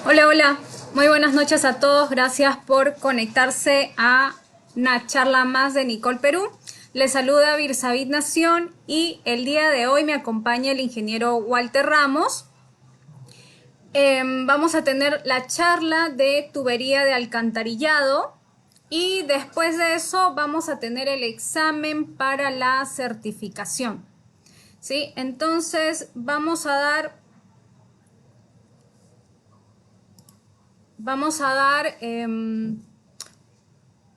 Hola, hola. Muy buenas noches a todos. Gracias por conectarse a una charla más de Nicole Perú. Les saluda Birsavid Nación y el día de hoy me acompaña el ingeniero Walter Ramos. Vamos a tener la charla de tubería de alcantarillado y después de eso vamos a tener el examen para la certificación. ¿Sí? Entonces vamos a dar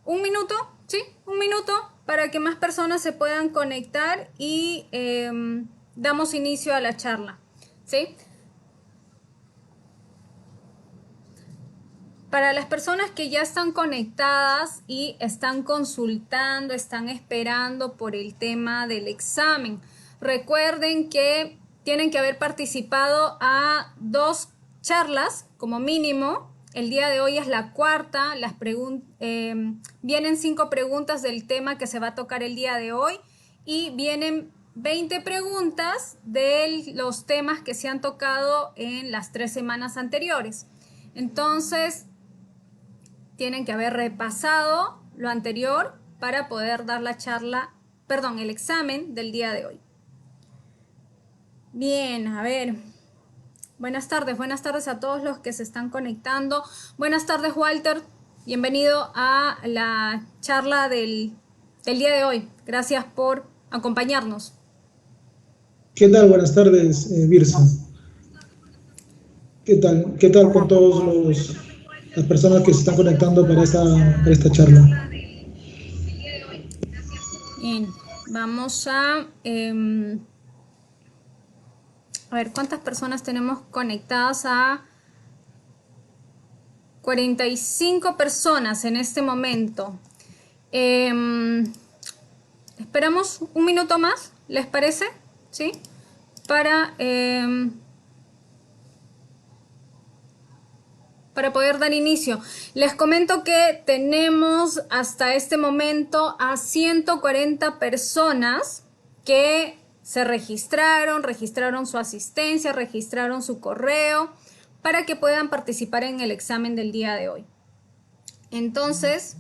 un minuto, ¿sí? Un minuto para que más personas se puedan conectar y damos inicio a la charla, ¿sí? Para las personas que ya están conectadas y están consultando, están esperando por el tema del examen, recuerden que tienen que haber participado a 2 charlas como mínimo. El día de hoy es la cuarta, vienen 5 preguntas del tema que se va a tocar el día de hoy y vienen 20 preguntas de los temas que se han tocado en las 3 semanas anteriores. Entonces, tienen que haber repasado lo anterior para poder dar el examen del día de hoy. Bien, a ver. Buenas tardes a todos los que se están conectando. Buenas tardes, Walter. Bienvenido a la charla del día de hoy. Gracias por acompañarnos. ¿Qué tal? Buenas tardes, Birsa. ¿Qué tal? ¿Qué tal con todos las personas que se están conectando para esta charla? Bien, vamos a ver cuántas personas tenemos conectadas. A 45 personas en este momento. Esperamos un minuto más, ¿les parece? ¿Sí? Para poder dar inicio. Les comento que tenemos hasta este momento a 140 personas que se registraron su asistencia, registraron su correo para que puedan participar en el examen del día de hoy. Entonces,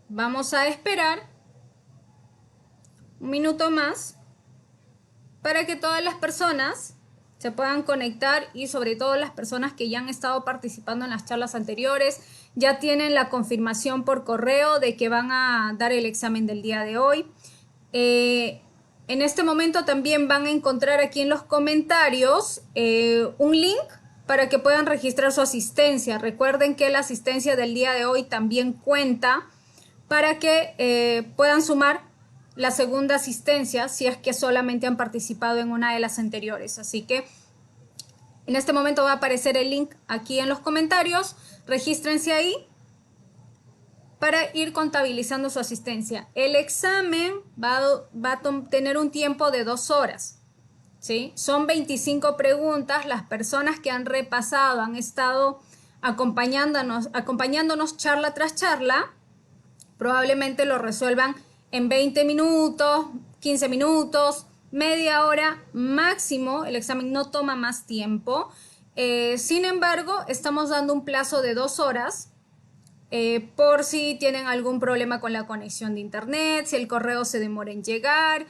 vamos a esperar un minuto más para que todas las personas se puedan conectar y sobre todo las personas que ya han estado participando en las charlas anteriores ya tienen la confirmación por correo de que van a dar el examen del día de hoy. En este momento también van a encontrar aquí en los comentarios un link para que puedan registrar su asistencia. Recuerden que la asistencia del día de hoy también cuenta para que puedan sumar la segunda asistencia si es que solamente han participado en una de las anteriores. Así que en este momento va a aparecer el link aquí en los comentarios. Regístrense ahí para ir contabilizando su asistencia. El examen va a tener un tiempo de 2 horas. ¿Sí? Son 25 preguntas. Las personas que han repasado, han estado acompañándonos charla tras charla, probablemente lo resuelvan en 20 minutos, 15 minutos, media hora máximo. El examen no toma más tiempo. Sin embargo, estamos dando un plazo de 2 horas por si tienen algún problema con la conexión de internet, si el correo se demora en llegar,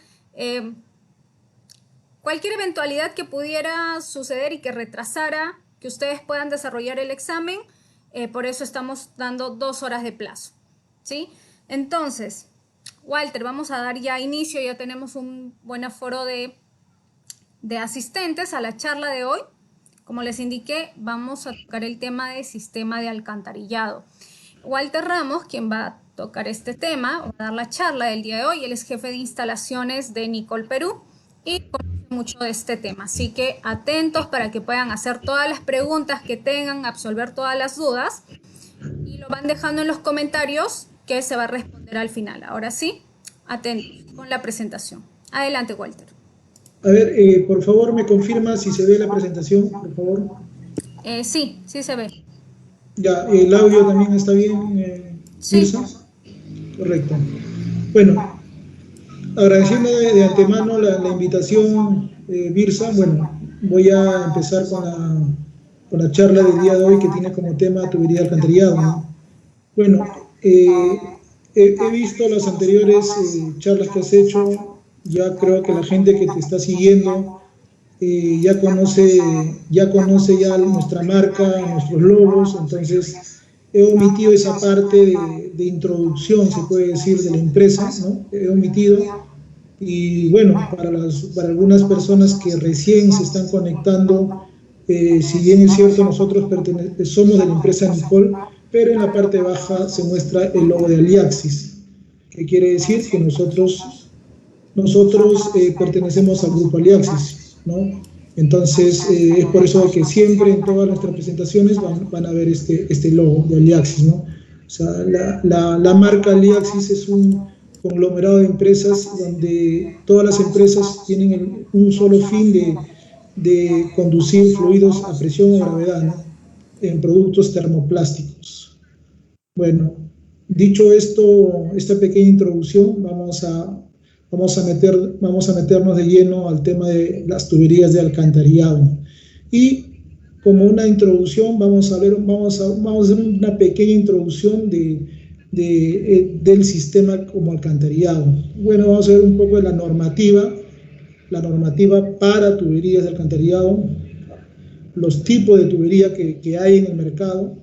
cualquier eventualidad que pudiera suceder y que retrasara que ustedes puedan desarrollar el examen. Por eso estamos dando 2 horas de plazo, ¿sí? Entonces, Walter, vamos a dar ya inicio. Ya tenemos un buen aforo de asistentes a la charla de hoy. Como les indiqué, vamos a tocar el tema de sistema de alcantarillado. Walter Ramos, quien va a tocar este tema, va a dar la charla del día de hoy. Él es jefe de instalaciones de Nicole Perú y conoce mucho de este tema. Así que atentos para que puedan hacer todas las preguntas que tengan, absolver todas las dudas. Y lo van dejando en los comentarios que se va a responder al final. Ahora sí, atentos con la presentación. Adelante, Walter. A ver, por favor, me confirma si se ve la presentación, por favor. Sí se ve. Ya, el audio también está bien, Sí. Mirza. Correcto. Bueno, agradeciendo de antemano la invitación, Birsa. Bueno, voy a empezar con la charla del día de hoy que tiene como tema tubería de alcantarillado, ¿no? Bueno, he visto las anteriores charlas que has hecho, ya creo que la gente que te está siguiendo ya conoce ya nuestra marca, nuestros logos, entonces he omitido esa parte de introducción, se puede decir, de la empresa, ¿no? He omitido, y bueno, para algunas personas que recién se están conectando, si bien es cierto, nosotros somos de la empresa Nicol, pero en la parte baja se muestra el logo de Aliaxis, que quiere decir que nosotros pertenecemos al grupo Aliaxis, ¿no? Entonces, es por eso que siempre en todas nuestras presentaciones van a ver este logo de Aliaxis, ¿no? O sea, la marca Aliaxis es un conglomerado de empresas donde todas las empresas tienen un solo fin de conducir fluidos a presión o gravedad, ¿no? En productos termoplásticos. Bueno, dicho esto, esta pequeña introducción, vamos a meternos de lleno al tema de las tuberías de alcantarillado. Y como una introducción, vamos a hacer una pequeña introducción del sistema como alcantarillado. Bueno, vamos a ver un poco de la normativa para tuberías de alcantarillado, los tipos de tubería que hay en el mercado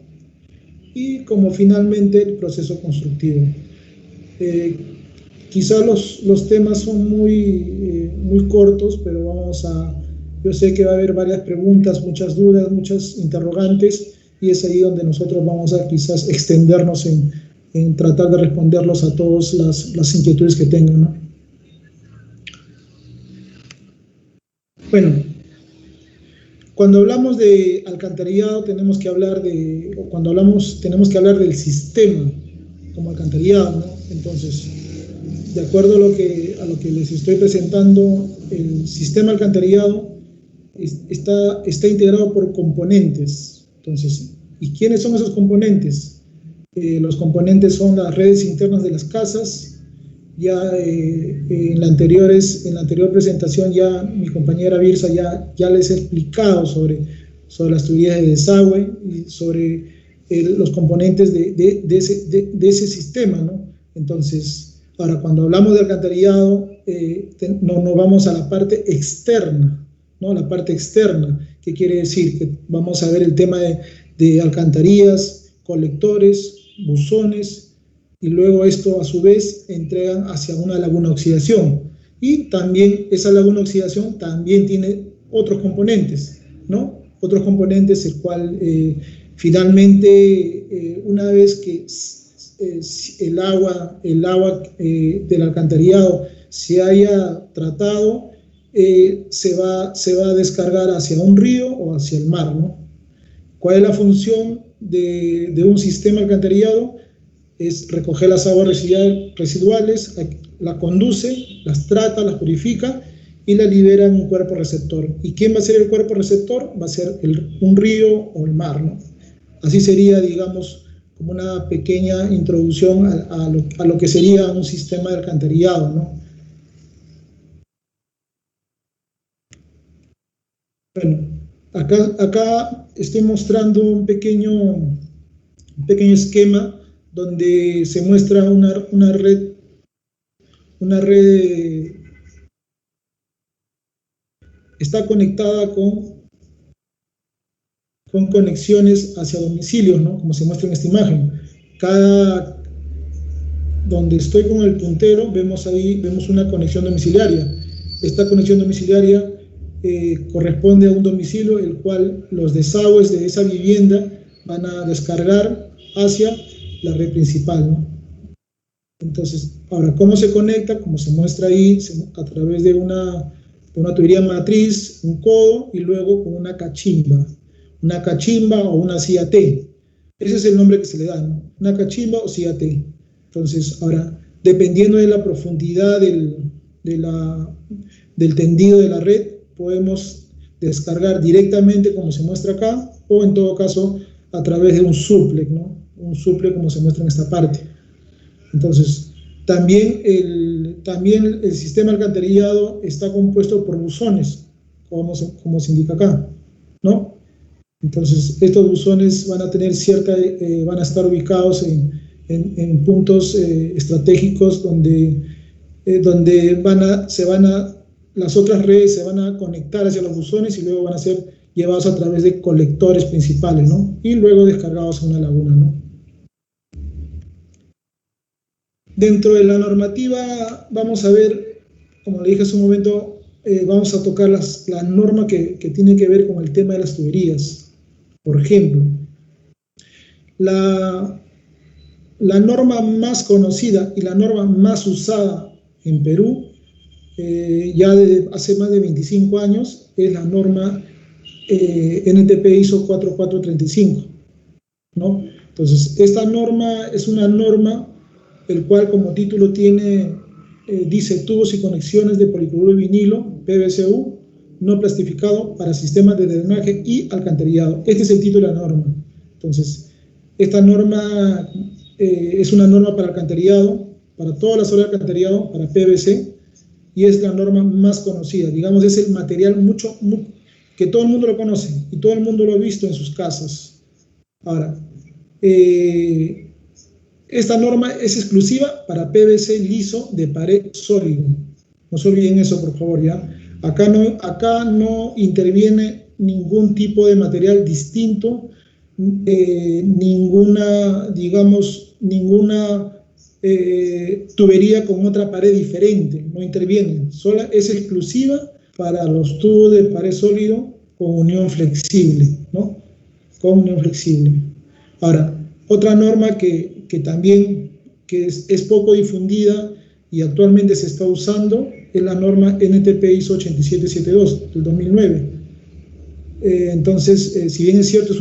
y como finalmente el proceso constructivo. Quizá los temas son muy cortos, pero yo sé que va a haber varias preguntas, muchas dudas, muchas interrogantes, y es ahí donde nosotros vamos a quizás extendernos en tratar de responderlos a todas las inquietudes que tengan, ¿no? Bueno, cuando hablamos de alcantarillado tenemos que hablar del sistema como alcantarillado, ¿no? Entonces, de acuerdo a lo que les estoy presentando, el sistema alcantarillado está integrado por componentes. Entonces, ¿y quiénes son esos componentes? Los componentes son las redes internas de las casas. Ya en la anterior presentación ya mi compañera Birsa ya les he explicado sobre las tuberías de desagüe y sobre los componentes de ese sistema, ¿no? Entonces, ahora cuando hablamos de alcantarillado, nos vamos a la parte externa, ¿no? La parte externa, ¿qué quiere decir? Que vamos a ver el tema de alcantarillas, colectores, buzones, y luego esto a su vez entregan hacia una laguna de oxidación. Y también esa laguna de oxidación también tiene otros componentes, ¿no? Otros componentes, el cual finalmente una vez que el agua del alcantarillado se haya tratado, se va a descargar hacia un río o hacia el mar, ¿no? ¿Cuál es la función de un sistema alcantarillado? Es recoger las aguas residuales, las conduce, las trata, las purifica y las libera en un cuerpo receptor. ¿Y quién va a ser el cuerpo receptor? Va a ser un río o el mar, ¿no? Así sería, digamos, como una pequeña introducción a lo que sería un sistema de alcantarillado, ¿no? Bueno, acá estoy mostrando un pequeño esquema donde se muestra una red está conectada con conexiones hacia domicilios, ¿no? Como se muestra en esta imagen. Donde estoy con el puntero, vemos una conexión domiciliaria. Esta conexión domiciliaria corresponde a un domicilio, el cual los desagües de esa vivienda van a descargar hacia la red principal, ¿no? Entonces, ahora, ¿cómo se conecta? Como se muestra ahí, a través de una tubería matriz, un codo, y luego con una cachimba o una CAT. Ese es el nombre que se le da, ¿no? Una cachimba o CAT. Entonces, ahora, dependiendo de la profundidad del tendido de la red, podemos descargar directamente, como se muestra acá, o en todo caso, a través de un suplex, ¿no? Un suplex como se muestra en esta parte. Entonces, también el sistema alcantarillado está compuesto por buzones, como se indica acá, ¿no? Entonces, estos buzones van a tener van a estar ubicados en puntos estratégicos donde las otras redes se van a conectar hacia los buzones y luego van a ser llevados a través de colectores principales, ¿no? Y luego descargados en una laguna, ¿no? Dentro de la normativa vamos a ver, como le dije hace un momento, vamos a tocar la norma que tiene que ver con el tema de las tuberías. Por ejemplo, la norma más conocida y la norma más usada en Perú, ya desde hace más de 25 años, es la norma NTP ISO 4435, ¿no? Entonces, esta norma es una norma el cual como título dice tubos y conexiones de policloruro de vinilo, PVCU, no plastificado para sistemas de drenaje y alcantarillado. Este es el título de la norma. Entonces, esta norma es una norma para alcantarillado, para todas las obras de alcantarillado, para PVC, y es la norma más conocida. Digamos, es el material que todo el mundo lo conoce y todo el mundo lo ha visto en sus casas. Ahora, esta norma es exclusiva para PVC liso de pared sólido. No se olviden eso, por favor, ¿ya? Acá no interviene ningún tipo de material distinto, ninguna tubería con otra pared diferente, no interviene. Es exclusiva para los tubos de pared sólido con unión flexible, ¿no? Con unión flexible. Ahora, otra norma que también es poco difundida y actualmente se está usando es la norma NTP ISO 8772 del 2009. Entonces, si bien es cierto, es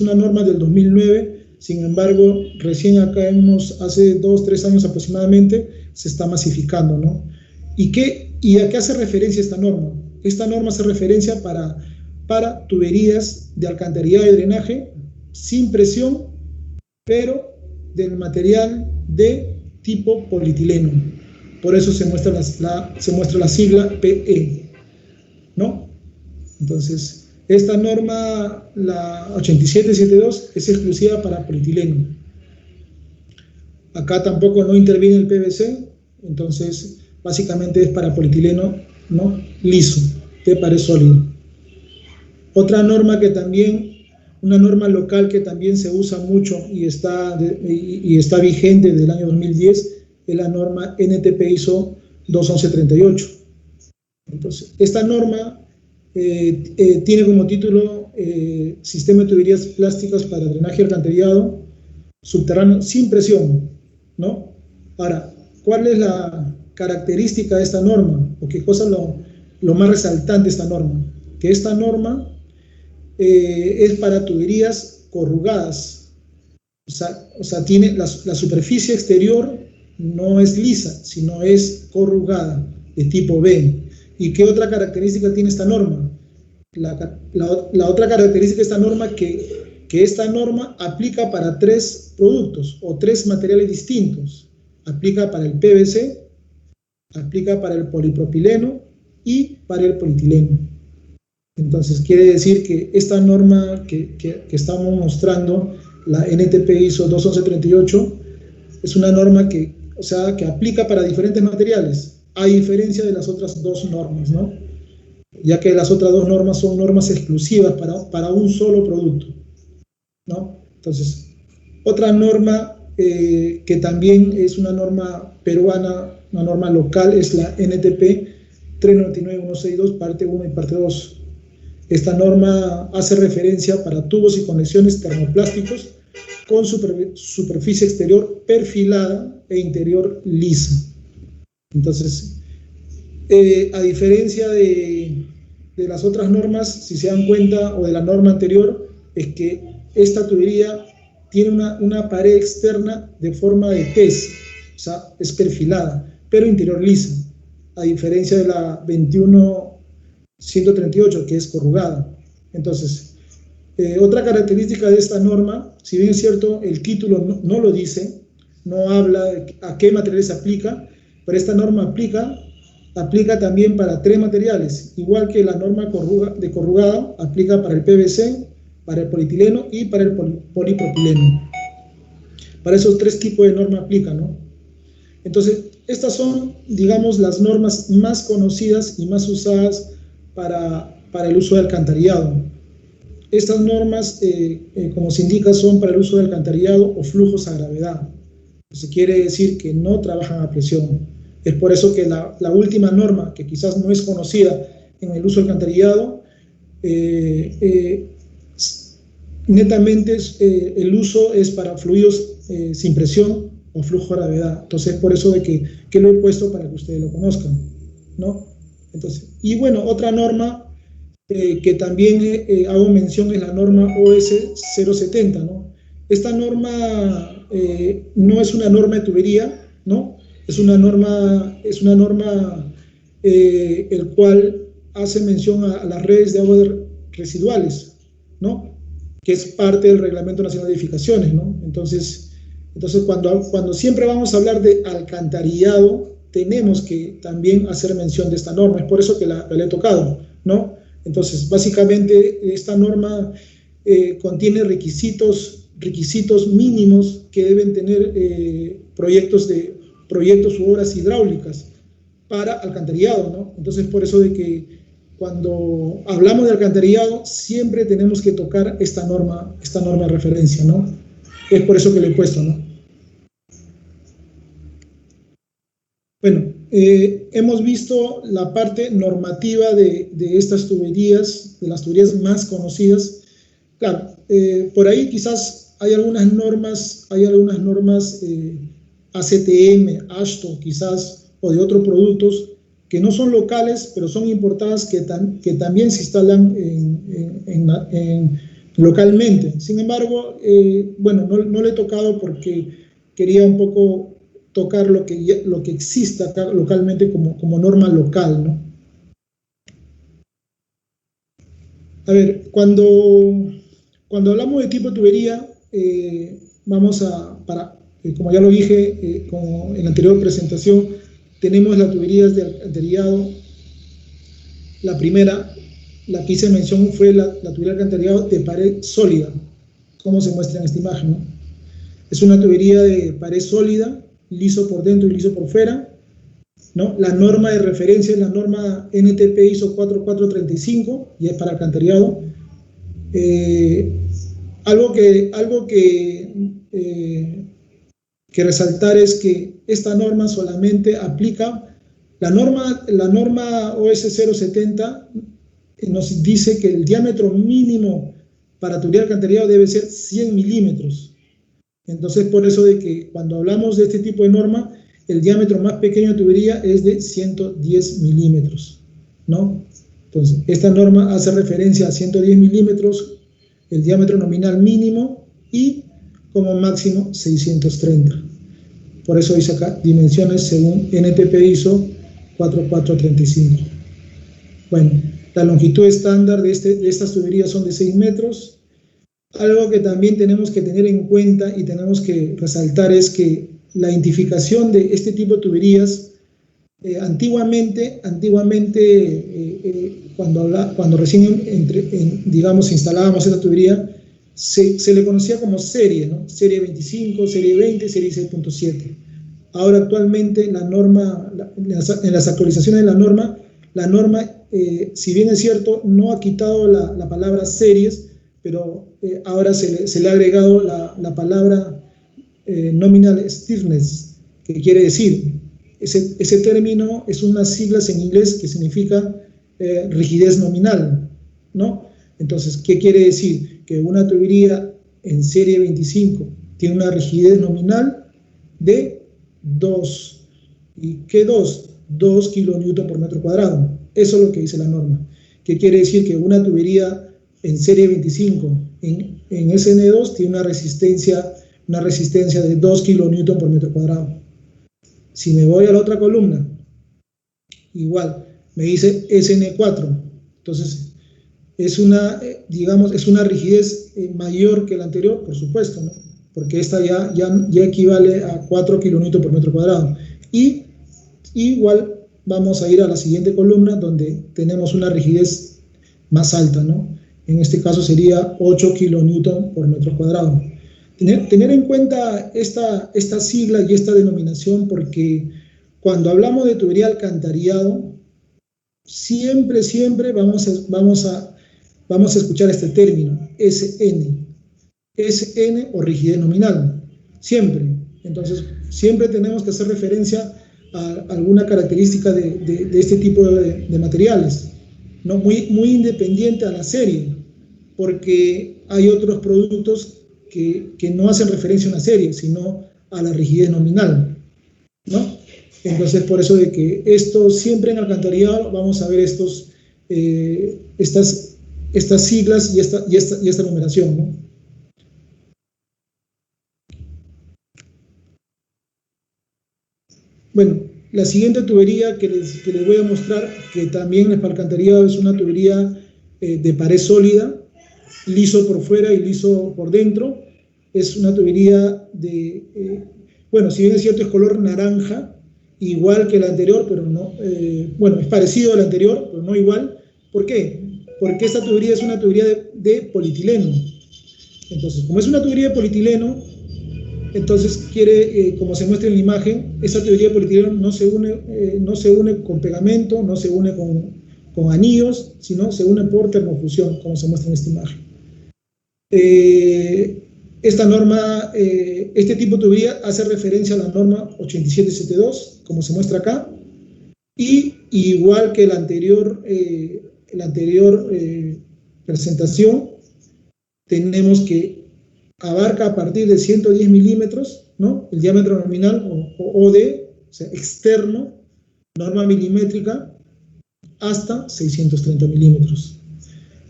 una norma del 2009, sin embargo, recién acá hace 2-3 años aproximadamente, se está masificando, ¿no? ¿Y a qué hace referencia esta norma? Esta norma hace referencia para tuberías de alcantarillado y drenaje sin presión, pero del material de tipo polietileno. Por eso se muestra la sigla PE, ¿no? Entonces, esta norma, la 8772, es exclusiva para polietileno. Acá tampoco no interviene el PVC, entonces básicamente es para polietileno, ¿no? Liso, de pared sólida. Otra norma una norma local que también se usa mucho y está vigente desde el año 2010, es la norma NTP ISO 21138. Entonces, esta norma tiene como título Sistema de tuberías plásticas para drenaje alcantarillado subterráneo sin presión, ¿no? Ahora, ¿cuál es la característica de esta norma? ¿O qué cosa es lo más resaltante de esta norma? Que esta norma es para tuberías corrugadas, o sea tiene la superficie exterior no es lisa, sino es corrugada, de tipo B. ¿Y qué otra característica tiene esta norma? La otra característica de esta norma que esta norma aplica para 3 productos o 3 materiales distintos. Aplica para el PVC, aplica para el polipropileno y para el polietileno. Entonces quiere decir que esta norma que estamos mostrando, la NTP ISO 21138, es una norma que aplica para diferentes materiales, a diferencia de las otras 2 normas, ¿no? Ya que las otras 2 normas son normas exclusivas para un solo producto, ¿no? Entonces, otra norma que también es una norma peruana, una norma local, es la NTP 399162, parte 1 y parte 2. Esta norma hace referencia para tubos y conexiones termoplásticos con superficie exterior perfilada e interior lisa. Entonces, a diferencia de las otras normas, si se dan cuenta, o de la norma anterior, es que esta tubería tiene una pared externa de forma de pez, o sea, es perfilada, pero interior lisa, a diferencia de la 21138, que es corrugada. Entonces, otra característica de esta norma, si bien es cierto, el título no lo dice, no habla de a qué materiales se aplica, pero esta norma aplica también para 3 materiales, igual que la norma de corrugada, aplica para el PVC, para el polietileno y para el polipropileno. Para esos tres tipos de norma aplica, ¿no? Entonces, estas son, digamos, las normas más conocidas y más usadas para el uso de alcantarillado. Estas normas, como se indica, son para el uso de alcantarillado o flujos a gravedad. Eso quiere decir que no trabajan a presión. Es por eso que la última norma, que quizás no es conocida en el uso del alcantarillado, netamente el uso es para fluidos sin presión o flujo a gravedad. Entonces, por eso de que lo he puesto para que ustedes lo conozcan, ¿no? Entonces, y bueno, otra norma que también hago mención es la norma OS 070, ¿no? Esta norma no es una norma de tubería, ¿no? Es una norma el cual hace mención a las redes de aguas residuales, ¿no? Que es parte del Reglamento Nacional de Edificaciones, ¿no? Entonces cuando siempre vamos a hablar de alcantarillado, tenemos que también hacer mención de esta norma. Es por eso que la he tocado, ¿no? Entonces, básicamente, esta norma contiene requisitos mínimos que deben tener proyectos u obras hidráulicas para alcantarillado, ¿no? Entonces, por eso de que cuando hablamos de alcantarillado, siempre tenemos que tocar esta norma de referencia, ¿no? Es por eso que lo he puesto, ¿no? Bueno, hemos visto la parte normativa de estas tuberías, de las tuberías más conocidas. Claro, por ahí quizás hay algunas normas ACTM, AASHTO quizás, o de otros productos que no son locales, pero son importadas que también se instalan localmente. Sin embargo, bueno, no le he tocado porque quería un poco tocar lo que existe acá localmente como norma local, ¿no? A ver, cuando hablamos de tipo de tubería, vamos como ya lo dije en la anterior presentación, tenemos las tuberías de alcantarillado. La primera, la que hice mención, fue la tubería de alcantarillado de pared sólida, como se muestra en esta imagen, ¿no? Es una tubería de pared sólida, liso por dentro y liso por fuera, ¿no? La norma de referencia es la norma NTP ISO 4435 y es para alcantarillado. Algo que resaltar es que esta norma solamente aplica, la norma OS 070 nos dice que el diámetro mínimo para tubería de alcantarillado debe ser 100 milímetros. Entonces, por eso de que cuando hablamos de este tipo de norma, el diámetro más pequeño de tubería es de 110 milímetros, ¿no? Entonces, esta norma hace referencia a 110 milímetros, el diámetro nominal mínimo, y como máximo 630. Por eso dice acá, dimensiones según NTP ISO 4435. Bueno, la longitud estándar de estas tuberías son de 6 metros. Algo que también tenemos que tener en cuenta y tenemos que resaltar es que la identificación de este tipo de tuberías, antiguamente cuando recién digamos instalábamos esta tubería, se le conocía como serie, ¿no? Serie 25, serie 20, serie 6.7. Ahora actualmente en las actualizaciones de la norma, si bien es cierto, no ha quitado la palabra series, pero ahora se le ha agregado la palabra nominal stiffness, que quiere decir, ese término es unas siglas en inglés que significa rigidez nominal, ¿no? Entonces, ¿qué quiere decir? Que una tubería en serie 25 tiene una rigidez nominal de 2. ¿Y qué 2? 2 kilonewton por metro cuadrado. Eso es lo que dice la norma. ¿Qué quiere decir? Que una tubería en serie 25 en SN2 tiene una resistencia de 2 kilonewton por metro cuadrado. Si me voy a la otra columna, igual, me dice SN4. Entonces, es una rigidez mayor que la anterior, por supuesto, ¿no? Porque esta ya equivale a 4 kilonewton por metro cuadrado. Y igual vamos a ir a la siguiente columna donde tenemos una rigidez más alta, ¿no? En este caso sería 8 kilonewton por metro cuadrado. Tener en cuenta esta sigla y esta denominación, porque cuando hablamos de tubería de alcantarillado, siempre vamos a escuchar este término, SN o rigidez nominal, siempre. Entonces, siempre tenemos que hacer referencia a alguna característica de este tipo de materiales, ¿no? Muy independiente a la serie, porque hay otros productos que no hacen referencia a una serie, sino a la rigidez nominal, ¿no? Entonces, por eso de que esto siempre en alcantarillado vamos a ver estas siglas y esta numeración, ¿no? Bueno, la siguiente tubería que les voy a mostrar, que también es para alcantarillado, es una tubería de pared sólida, liso por fuera y liso por dentro. Es una tubería bueno, si bien es cierto, es color naranja, igual que la anterior, pero no, bueno, es parecido a la anterior, pero no igual. ¿Por qué? Porque esta tubería es una tubería de polietileno. Entonces, como es una tubería de polietileno, entonces como se muestra en la imagen, esta tubería de polietileno no se une con pegamento, no se une con anillos, sino se une por termofusión, como se muestra en esta imagen. Esta norma, este tipo de tubería hace referencia a la norma 8772, como se muestra acá, y igual que la anterior presentación, tenemos que abarca a partir de 110 milímetros, ¿no? El diámetro nominal o OD, o sea, externo, norma milimétrica, hasta 630 milímetros.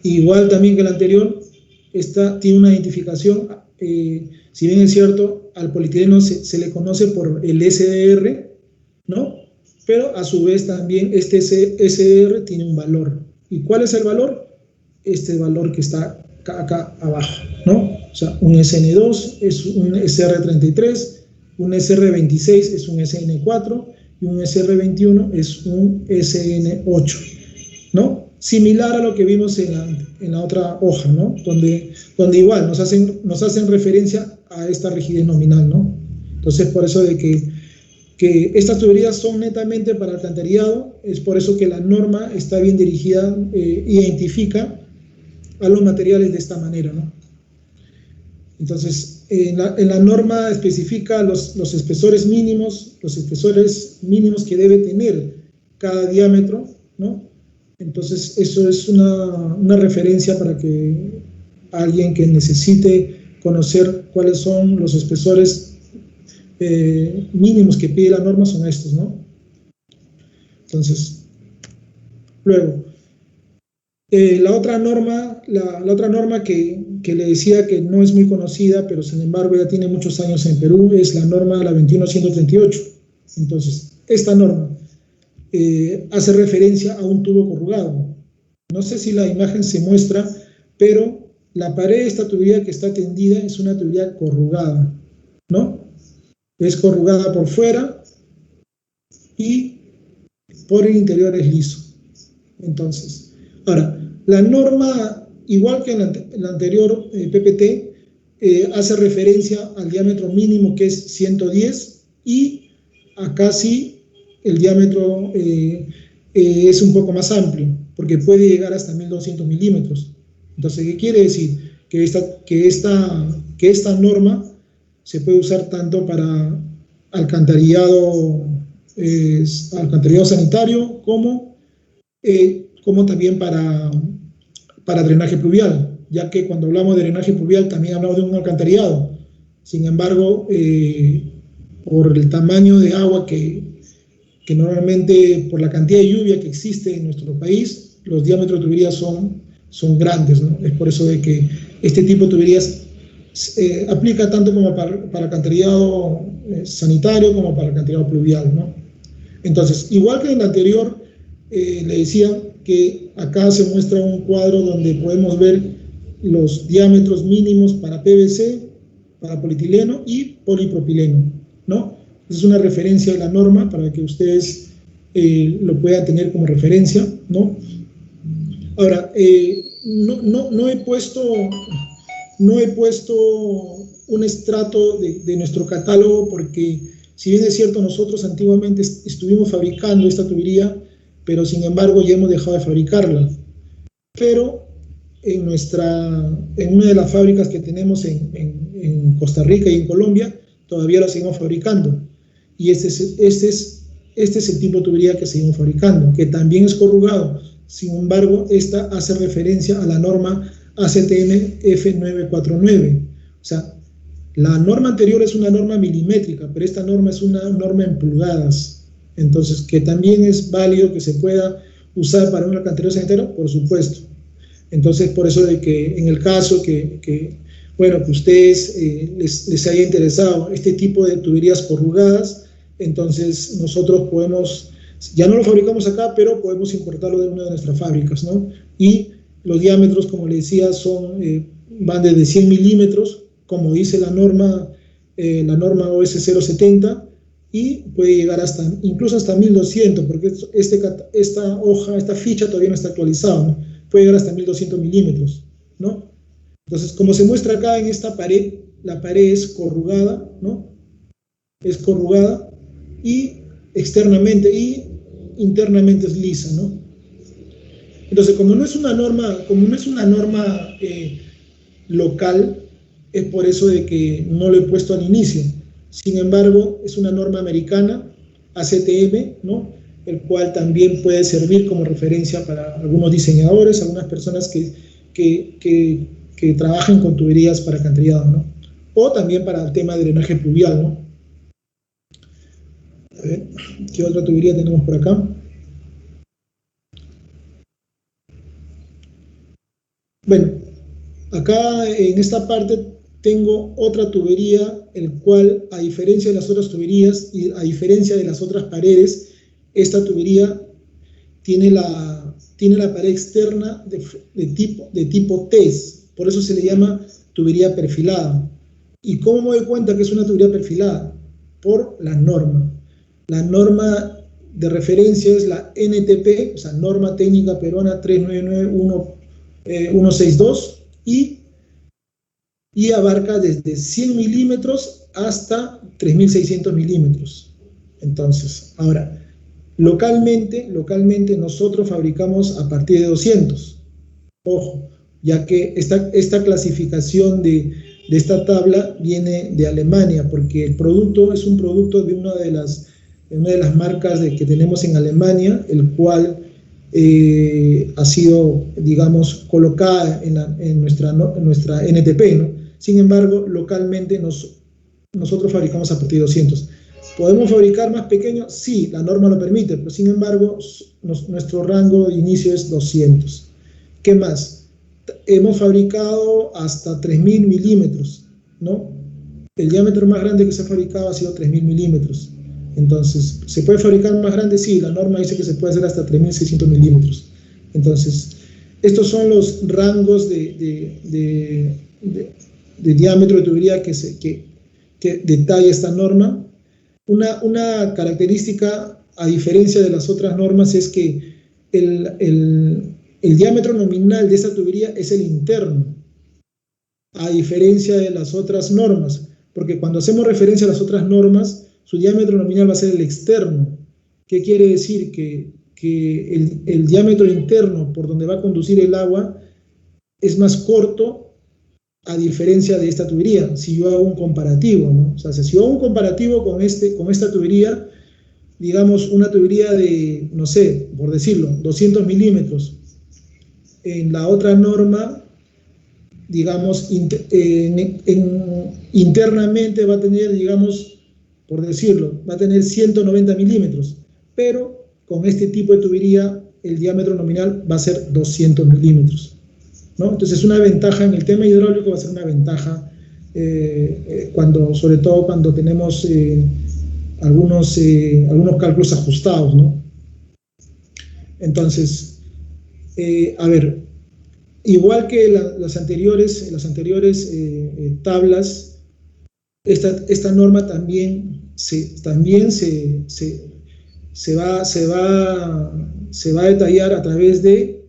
Igual también que el anterior, esta tiene una identificación, si bien es cierto, al polietileno se le conoce por el SDR, ¿no? Pero a su vez también este SDR tiene un valor. ¿Y cuál es el valor? Este valor que está acá abajo, ¿no? O sea, un SN2 es un SR33, un SR26 es un SN4 y un SR21 es un SN8, ¿no? Similar a lo que vimos en la otra hoja, ¿no? Donde igual nos hacen referencia a esta rigidez nominal, ¿no? Entonces, por eso de que estas tuberías son netamente para alcantarillado, es por eso que la norma está bien dirigida, identifica a los materiales de esta manera, ¿no? Entonces, en la norma especifica los espesores mínimos que debe tener cada diámetro, ¿no? Entonces, eso es una referencia para que alguien que necesite conocer cuáles son los espesores mínimos que pide la norma son estos, ¿no? Entonces, luego, la otra norma que le decía que no es muy conocida, pero sin embargo ya tiene muchos años en Perú, es la norma 21138. Entonces, esta norma hace referencia a un tubo corrugado. No sé si la imagen se muestra, pero la pared de esta tubería que está tendida es una tubería corrugada, ¿no? Es corrugada por fuera y por el interior es liso. Entonces, ahora, la norma, igual que en la anterior PPT, hace referencia al diámetro mínimo que es 110 y acá sí el diámetro es un poco más amplio, porque puede llegar hasta 1200 milímetros. Entonces, ¿qué quiere decir? Que esta norma se puede usar tanto para alcantarillado sanitario como también para drenaje pluvial, ya que cuando hablamos de drenaje pluvial también hablamos de un alcantarillado. Sin embargo, por el tamaño de agua que normalmente, por la cantidad de lluvia que existe en nuestro país, los diámetros de tuberías son grandes, ¿no? Es por eso de que este tipo de tuberías aplica tanto como para alcantarillado sanitario como para alcantarillado pluvial, ¿no? Entonces, igual que en el anterior, le decía que acá se muestra un cuadro donde podemos ver los diámetros mínimos para PVC, para polietileno y polipropileno, ¿no? Es una referencia de la norma para que ustedes lo puedan tener como referencia, ¿no? Ahora, no he puesto un estrato de nuestro catálogo porque, si bien es cierto, nosotros antiguamente estuvimos fabricando esta tubería, pero sin embargo ya hemos dejado de fabricarla. Pero en una de las fábricas que tenemos en Costa Rica y en Colombia, todavía la seguimos fabricando. Y este es el tipo de tubería que seguimos fabricando, que también es corrugado. Sin embargo, esta hace referencia a la norma ACTM F949. O sea, la norma anterior es una norma milimétrica, pero esta norma es una norma en pulgadas. Entonces, que también es válido que se pueda usar para un alcantarillado sanitario, por supuesto. Entonces, por eso de que en el caso que ustedes les haya interesado este tipo de tuberías corrugadas, entonces nosotros podemos, ya no lo fabricamos acá, pero podemos importarlo de una de nuestras fábricas, ¿no? Y los diámetros, como les decía, van desde 100 milímetros, como dice la norma OS 070, y puede llegar incluso hasta 1200, porque esta ficha todavía no está actualizada, ¿no? Puede llegar hasta 1200 milímetros, ¿no? Entonces, como se muestra acá en esta pared, la pared es corrugada, ¿no? Es corrugada y externamente y internamente es lisa, ¿no? Entonces, como no es una norma local, es por eso de que no lo he puesto al inicio. Sin embargo, es una norma americana, ACTM, ¿no? El cual también puede servir como referencia para algunos diseñadores, algunas personas que trabajan con tuberías para alcantarillado, ¿no? O también para el tema de drenaje pluvial, ¿no? A ver, ¿qué otra tubería tenemos por acá? Bueno, acá en esta parte tengo otra tubería, el cual, a diferencia de las otras tuberías y a diferencia de las otras paredes, esta tubería tiene la pared externa de tipo TES, por eso se le llama tubería perfilada. ¿Y cómo me doy cuenta que es una tubería perfilada? Por la norma. La norma de referencia es la NTP, o sea, Norma Técnica Peruana 399162, y abarca desde 100 milímetros hasta 3600 milímetros. Entonces, ahora, localmente nosotros fabricamos a partir de 200. Ojo, ya que esta clasificación de esta tabla viene de Alemania, porque el producto es un producto de una de las marcas que tenemos en Alemania, el cual ha sido, digamos, colocada en nuestra NTP, ¿no? Sin embargo, localmente nosotros fabricamos a partir de 200. ¿Podemos fabricar más pequeño? Sí, la norma lo permite, pero sin embargo, nuestro rango de inicio es 200. ¿Qué más? Hemos fabricado hasta 3000 milímetros, ¿no? El diámetro más grande que se ha fabricado ha sido 3000 milímetros. Entonces, ¿se puede fabricar más grande? Sí, la norma dice que se puede hacer hasta 3600 milímetros. Entonces, estos son los rangos de diámetro de tubería que detalla esta norma. Una característica, a diferencia de las otras normas, es que el diámetro nominal de esta tubería es el interno, a diferencia de las otras normas, porque cuando hacemos referencia a las otras normas, su diámetro nominal va a ser el externo. ¿Qué quiere decir? Que el diámetro interno por donde va a conducir el agua es más corto, a diferencia de esta tubería, si yo hago un comparativo, ¿no? O sea, si yo hago un comparativo con esta tubería, digamos una tubería de, no sé, por decirlo, 200 milímetros, en la otra norma, digamos, internamente va a tener, digamos, por decirlo, va a tener 190 milímetros, pero con este tipo de tubería el diámetro nominal va a ser 200 milímetros, ¿no? Entonces es una ventaja en el tema hidráulico, va a ser una ventaja sobre todo cuando tenemos algunos cálculos ajustados, ¿no? Entonces, a ver, igual que las anteriores tablas, esta norma también se va a detallar a través de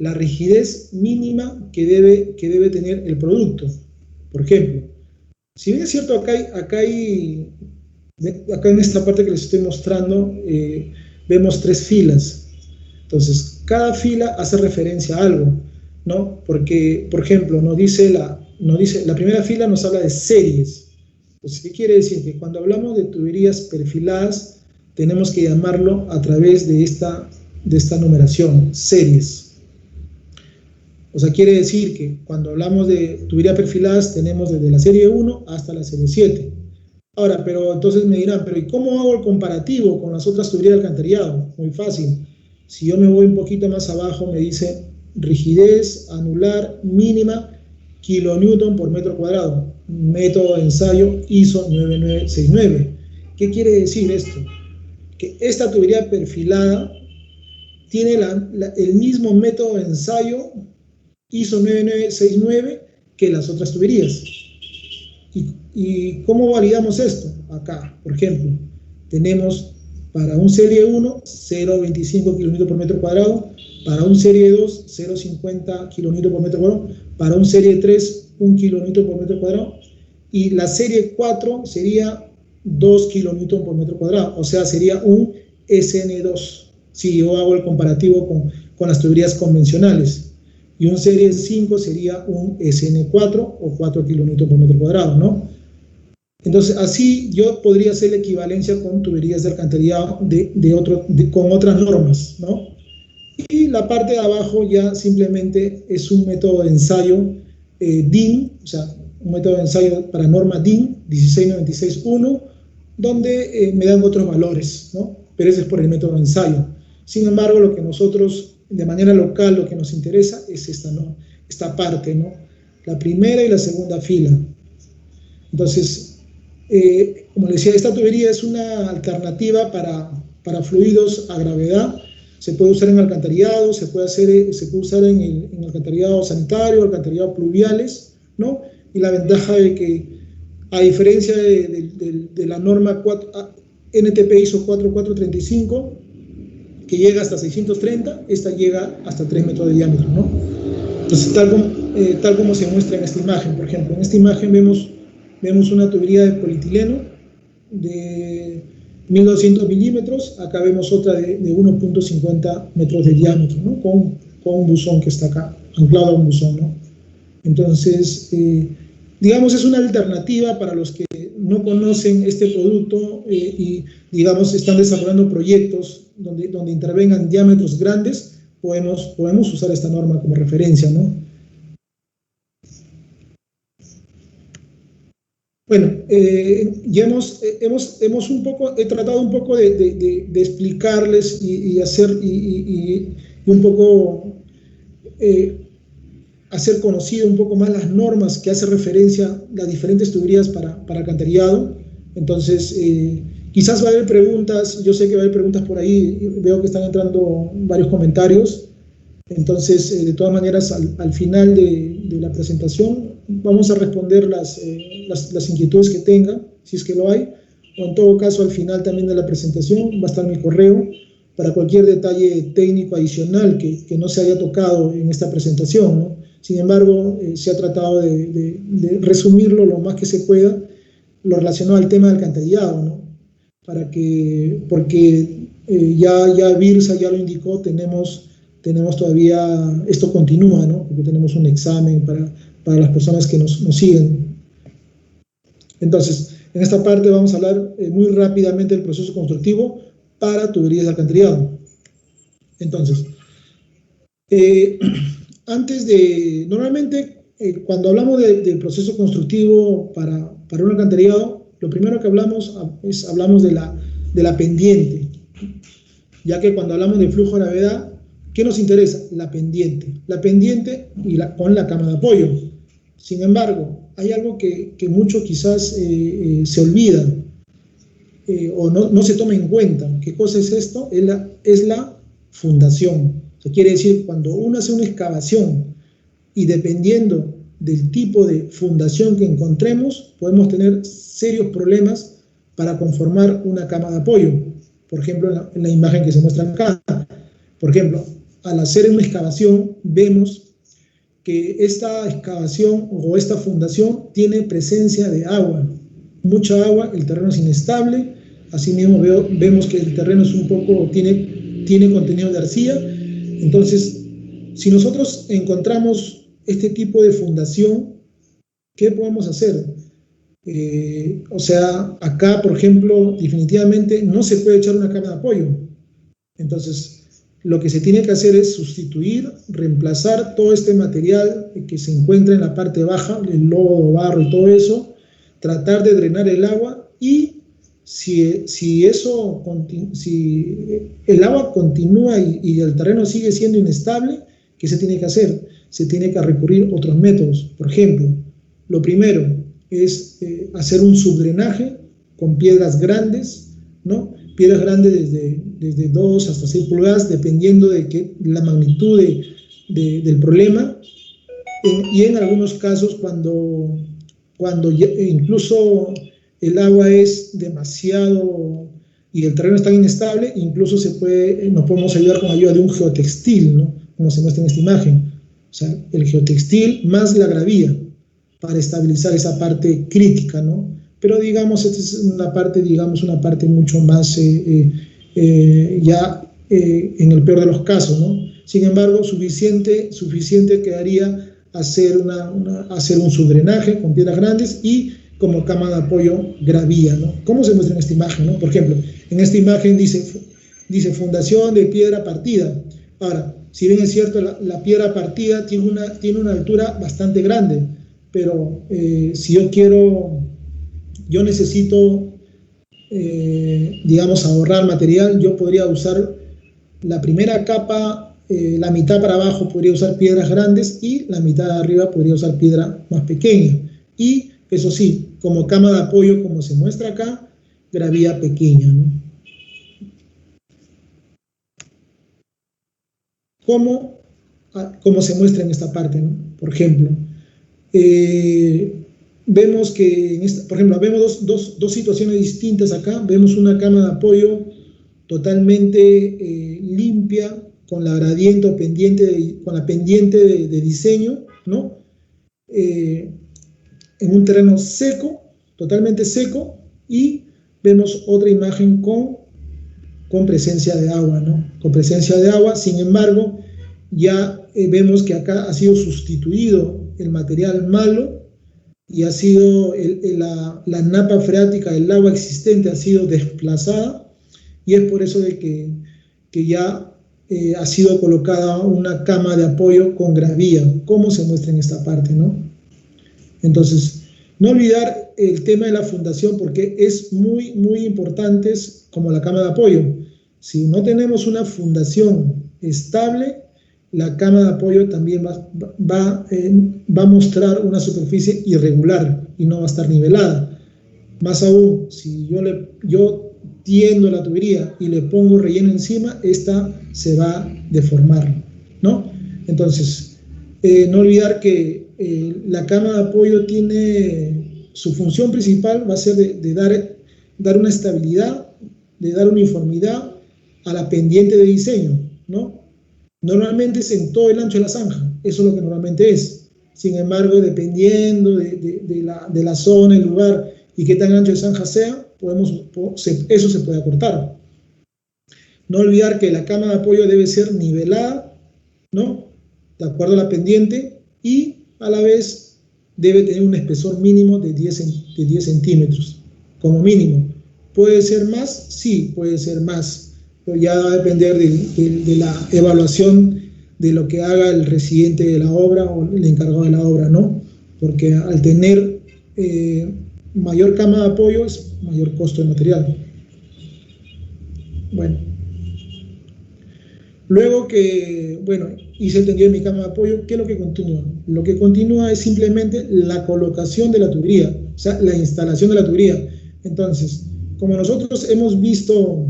la rigidez mínima que debe tener el producto. Por ejemplo, si bien es cierto, acá en esta parte que les estoy mostrando, vemos 3 filas. Entonces, cada fila hace referencia a algo, ¿no? Porque, por ejemplo, la primera fila nos habla de series. Entonces, ¿qué quiere decir? Que cuando hablamos de tuberías perfiladas, tenemos que llamarlo a través de esta numeración, series. O sea, quiere decir que cuando hablamos de tuberías perfiladas, tenemos desde la serie 1 hasta la serie 7. Ahora, pero entonces me dirán, pero ¿y cómo hago el comparativo con las otras tuberías de alcantarillado? Muy fácil. Si yo me voy un poquito más abajo, me dice rigidez anular mínima kilonewton por metro cuadrado. Método de ensayo ISO 9969. ¿Qué quiere decir esto? Que esta tubería perfilada tiene el mismo método de ensayo ISO 9969 que las otras tuberías. ¿Y cómo validamos esto? Acá, por ejemplo, tenemos para un serie 1, 0,25 kN por metro cuadrado, para un serie 2, 0,50 kN por metro cuadrado, para un serie 3, 1 kN por metro cuadrado, y la serie 4 sería 2 kN por metro cuadrado, o sea, sería un SN2, si yo hago el comparativo con las tuberías convencionales. Y un serie 5 sería un SN4 o 4 kN por metro cuadrado, ¿no? Entonces, así yo podría hacer la equivalencia con tuberías de alcantarillado con otras normas, ¿no? Y la parte de abajo ya simplemente es un método de ensayo DIN, o sea, un método de ensayo para norma DIN 16961, donde me dan otros valores, ¿no? Pero ese es por el método de ensayo. Sin embargo, lo que nosotros, de manera local, lo que nos interesa es esta parte, ¿no? La primera y la segunda fila. Entonces, como les decía, esta tubería es una alternativa para fluidos a gravedad. Se puede usar en alcantarillado, se puede usar en alcantarillado sanitario, alcantarillado pluviales, ¿no? Y la ventaja de que, a diferencia de la norma NTP ISO 4435, que llega hasta 630, esta llega hasta 3 metros de diámetro, ¿no? Entonces, tal como se muestra en esta imagen, por ejemplo, en esta imagen vemos una tubería de polietileno de 1200 milímetros, acá vemos otra de 1.50 metros de diámetro, ¿no? Con un buzón que está acá, anclado a un buzón, ¿no? Entonces, digamos, es una alternativa para los que no conocen este producto y, digamos, están desarrollando proyectos donde intervengan diámetros grandes, podemos usar esta norma como referencia, ¿no? Bueno, ya he tratado un poco de explicarles y un poco hacer conocido un poco más las normas que hace referencia las diferentes tuberías para alcantarillado. Entonces, quizás va a haber preguntas, yo sé que va a haber preguntas por ahí, veo que están entrando varios comentarios. Entonces, de todas maneras, al final de la presentación vamos a responder las inquietudes que tengan, si es que lo hay, o en todo caso al final también de la presentación va a estar mi correo para cualquier detalle técnico adicional que no se haya tocado en esta presentación, ¿no? Sin embargo, se ha tratado de resumirlo lo más que se pueda, lo relacionado al tema del alcantarillado, ¿no? Porque ya Birsa ya lo indicó, tenemos todavía, esto continúa, ¿no? Porque tenemos un examen para las personas que nos siguen. Entonces, en esta parte vamos a hablar muy rápidamente del proceso constructivo para tuberías de alcantarillado. Entonces, normalmente cuando hablamos del proceso constructivo para un alcantarillado, lo primero que hablamos de la pendiente, ya que cuando hablamos de flujo de gravedad, ¿qué nos interesa? La pendiente con la cama de apoyo. Sin embargo, hay algo que mucho quizás se olvida o no se toma en cuenta. ¿Qué cosa es esto? Es la fundación. O sea, quiere decir, cuando uno hace una excavación y dependiendo del tipo de fundación que encontremos, podemos tener serios problemas para conformar una cama de apoyo. Por ejemplo, en la imagen que se muestra acá. Por ejemplo, al hacer una excavación, vemos que esta excavación o esta fundación tiene presencia de agua, mucha agua, el terreno es inestable, asimismo vemos que el terreno es un poco, tiene contenido de arcilla. Entonces, si nosotros encontramos este tipo de fundación, ¿qué podemos hacer? O sea, acá, por ejemplo, definitivamente no se puede echar una cama de apoyo. Entonces, lo que se tiene que hacer es sustituir, reemplazar todo este material que se encuentra en la parte baja, el lodo, barro y todo eso, tratar de drenar el agua y si el agua continúa y el terreno sigue siendo inestable, ¿qué se tiene que hacer? Se tiene que recurrir a otros métodos. Por ejemplo, lo primero es hacer un subdrenaje con piedras grandes, ¿no? Piedras grandes desde 2 hasta 6 pulgadas, dependiendo de la magnitud del problema. Y en algunos casos, cuando incluso el agua es demasiado y el terreno es tan inestable, incluso nos podemos ayudar con ayuda de un geotextil, ¿no? Como se muestra en esta imagen. O sea, el geotextil más la gravía para estabilizar esa parte crítica, ¿no? Pero digamos, esta es una parte mucho más en el peor de los casos, ¿no? Sin embargo, suficiente quedaría hacer un subdrenaje con piedras grandes y como cama de apoyo gravía, ¿no? ¿Cómo se muestra en esta imagen, ¿no? Por ejemplo, en esta imagen dice fundación de piedra partida. Ahora, si bien es cierto, la piedra partida tiene una altura bastante grande, pero si yo necesito, digamos, ahorrar material, yo podría usar la primera capa, la mitad para abajo podría usar piedras grandes y la mitad de arriba podría usar piedra más pequeña. Y eso sí, como cama de apoyo, como se muestra acá, gravía pequeña, ¿no? ¿Cómo se muestra en esta parte, ¿no? Por ejemplo, vemos que, por ejemplo, vemos dos situaciones distintas acá. Vemos una cama de apoyo totalmente limpia, con la gradiente o pendiente, con la pendiente de diseño, ¿no? En un terreno seco, totalmente seco, y vemos otra imagen con presencia de agua, ¿no? Con presencia de agua. Sin embargo, ya vemos que acá ha sido sustituido el material malo y ha sido la napa freática del agua existente ha sido desplazada, y es por eso de que ya ha sido colocada una cama de apoyo con gravía, como se muestra en esta parte, ¿no? Entonces, no olvidar el tema de la fundación, porque es muy, muy importante, como la cama de apoyo. Si no tenemos una fundación estable, la cama de apoyo también va a mostrar una superficie irregular y no va a estar nivelada. Más aún, si yo tiendo la tubería y le pongo relleno encima, esta se va a deformar, ¿no? Entonces, no olvidar que la cama de apoyo tiene su función principal, va a ser de dar una estabilidad, de dar uniformidad a la pendiente de diseño, ¿no? Normalmente es en todo el ancho de la zanja, eso es lo que normalmente es. Sin embargo, dependiendo de la zona, el lugar y qué tan ancho de zanja sea, eso se puede acortar. No olvidar que la cama de apoyo debe ser nivelada, ¿no? De acuerdo a la pendiente, y a la vez debe tener un espesor mínimo de 10 centímetros, como mínimo. ¿Puede ser más? Sí, puede ser más, pero ya va a depender de la evaluación de lo que haga el residente de la obra o el encargado de la obra, ¿no? Porque al tener mayor cama de apoyo es mayor costo de material. Bueno, luego que, hice tendido mi cama de apoyo, ¿qué es lo que continúa? Lo que continúa es simplemente la colocación de la tubería, o sea, la instalación de la tubería. Entonces, como nosotros hemos visto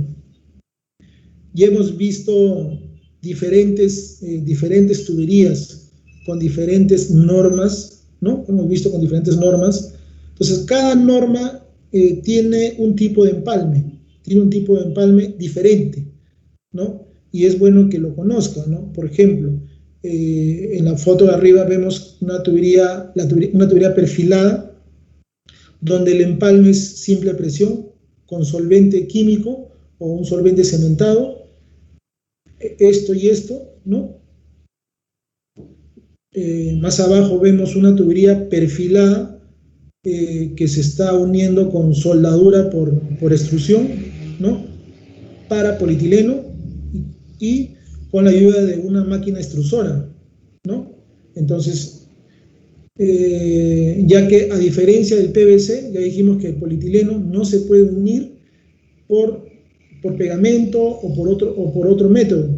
diferentes tuberías con diferentes normas, ¿no? Hemos visto con diferentes normas. Entonces, cada norma tiene un tipo de empalme diferente, ¿no? y es bueno que lo conozcan, ¿no? Por ejemplo, en la foto de arriba vemos una tubería perfilada, donde el empalme es simple presión con solvente químico o un solvente cementado, esto y esto, ¿no? Más abajo vemos una tubería perfilada que se está uniendo con soldadura por extrusión, ¿no? Para polietileno y con la ayuda de una máquina extrusora, ¿no? Entonces, ya que a diferencia del PVC, ya dijimos que el polietileno no se puede unir por pegamento o por otro método.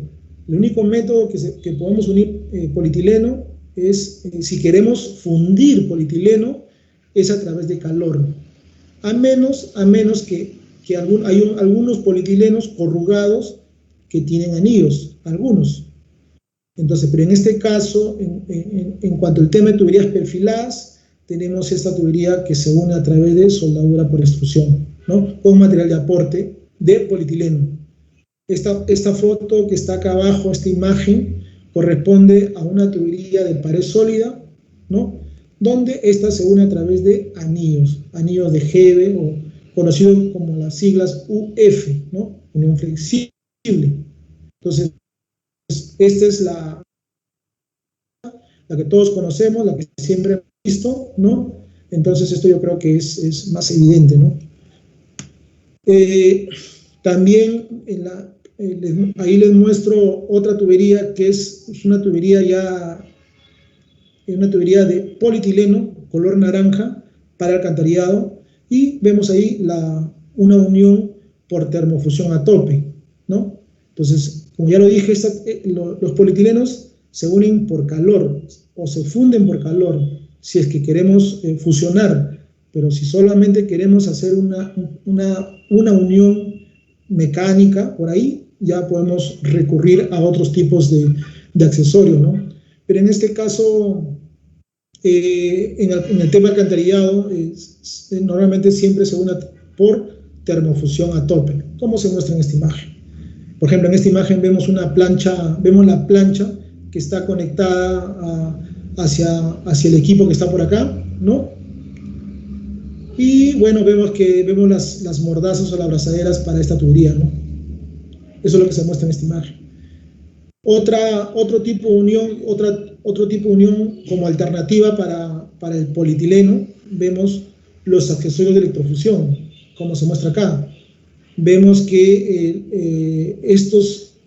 El único método que podemos unir polietileno es, si queremos fundir polietileno, es a través de calor. A menos que hay algunos polietilenos corrugados que tienen anillos, algunos. Entonces, pero en este caso, en cuanto al tema de tuberías perfiladas, tenemos esta tubería que se une a través de soldadura por extrusión, ¿no? Con material de aporte de polietileno. Esta foto que está acá abajo, esta imagen, corresponde a una tubería de pared sólida, ¿no? Donde esta se une a través de anillos de Hebe, o conocido como las siglas UF, ¿no? Unión flexible. Entonces, esta es la que todos conocemos, la que siempre hemos visto, ¿no? Entonces, esto yo creo que es más evidente, ¿no? También ahí les muestro otra tubería que es una tubería de polietileno color naranja para alcantarillado, y vemos ahí una unión por termofusión a tope, ¿no? Entonces, como ya lo dije, los polietilenos se unen por calor o se funden por calor si es que queremos fusionar, pero si solamente queremos hacer una unión mecánica por ahí, ya podemos recurrir a otros tipos de accesorios, ¿no? Pero en este caso, en el tema alcantarillado, normalmente siempre se une por termofusión a tope, como se muestra en esta imagen. Por ejemplo, en esta imagen vemos la plancha que está conectada hacia el equipo que está por acá, ¿no? Y bueno, vemos las mordazas o las abrazaderas para esta tubería, ¿no? Eso es lo que se muestra en esta imagen. Otro tipo de unión como alternativa para el polietileno, vemos los accesorios de electrofusión, como se muestra acá. Vemos que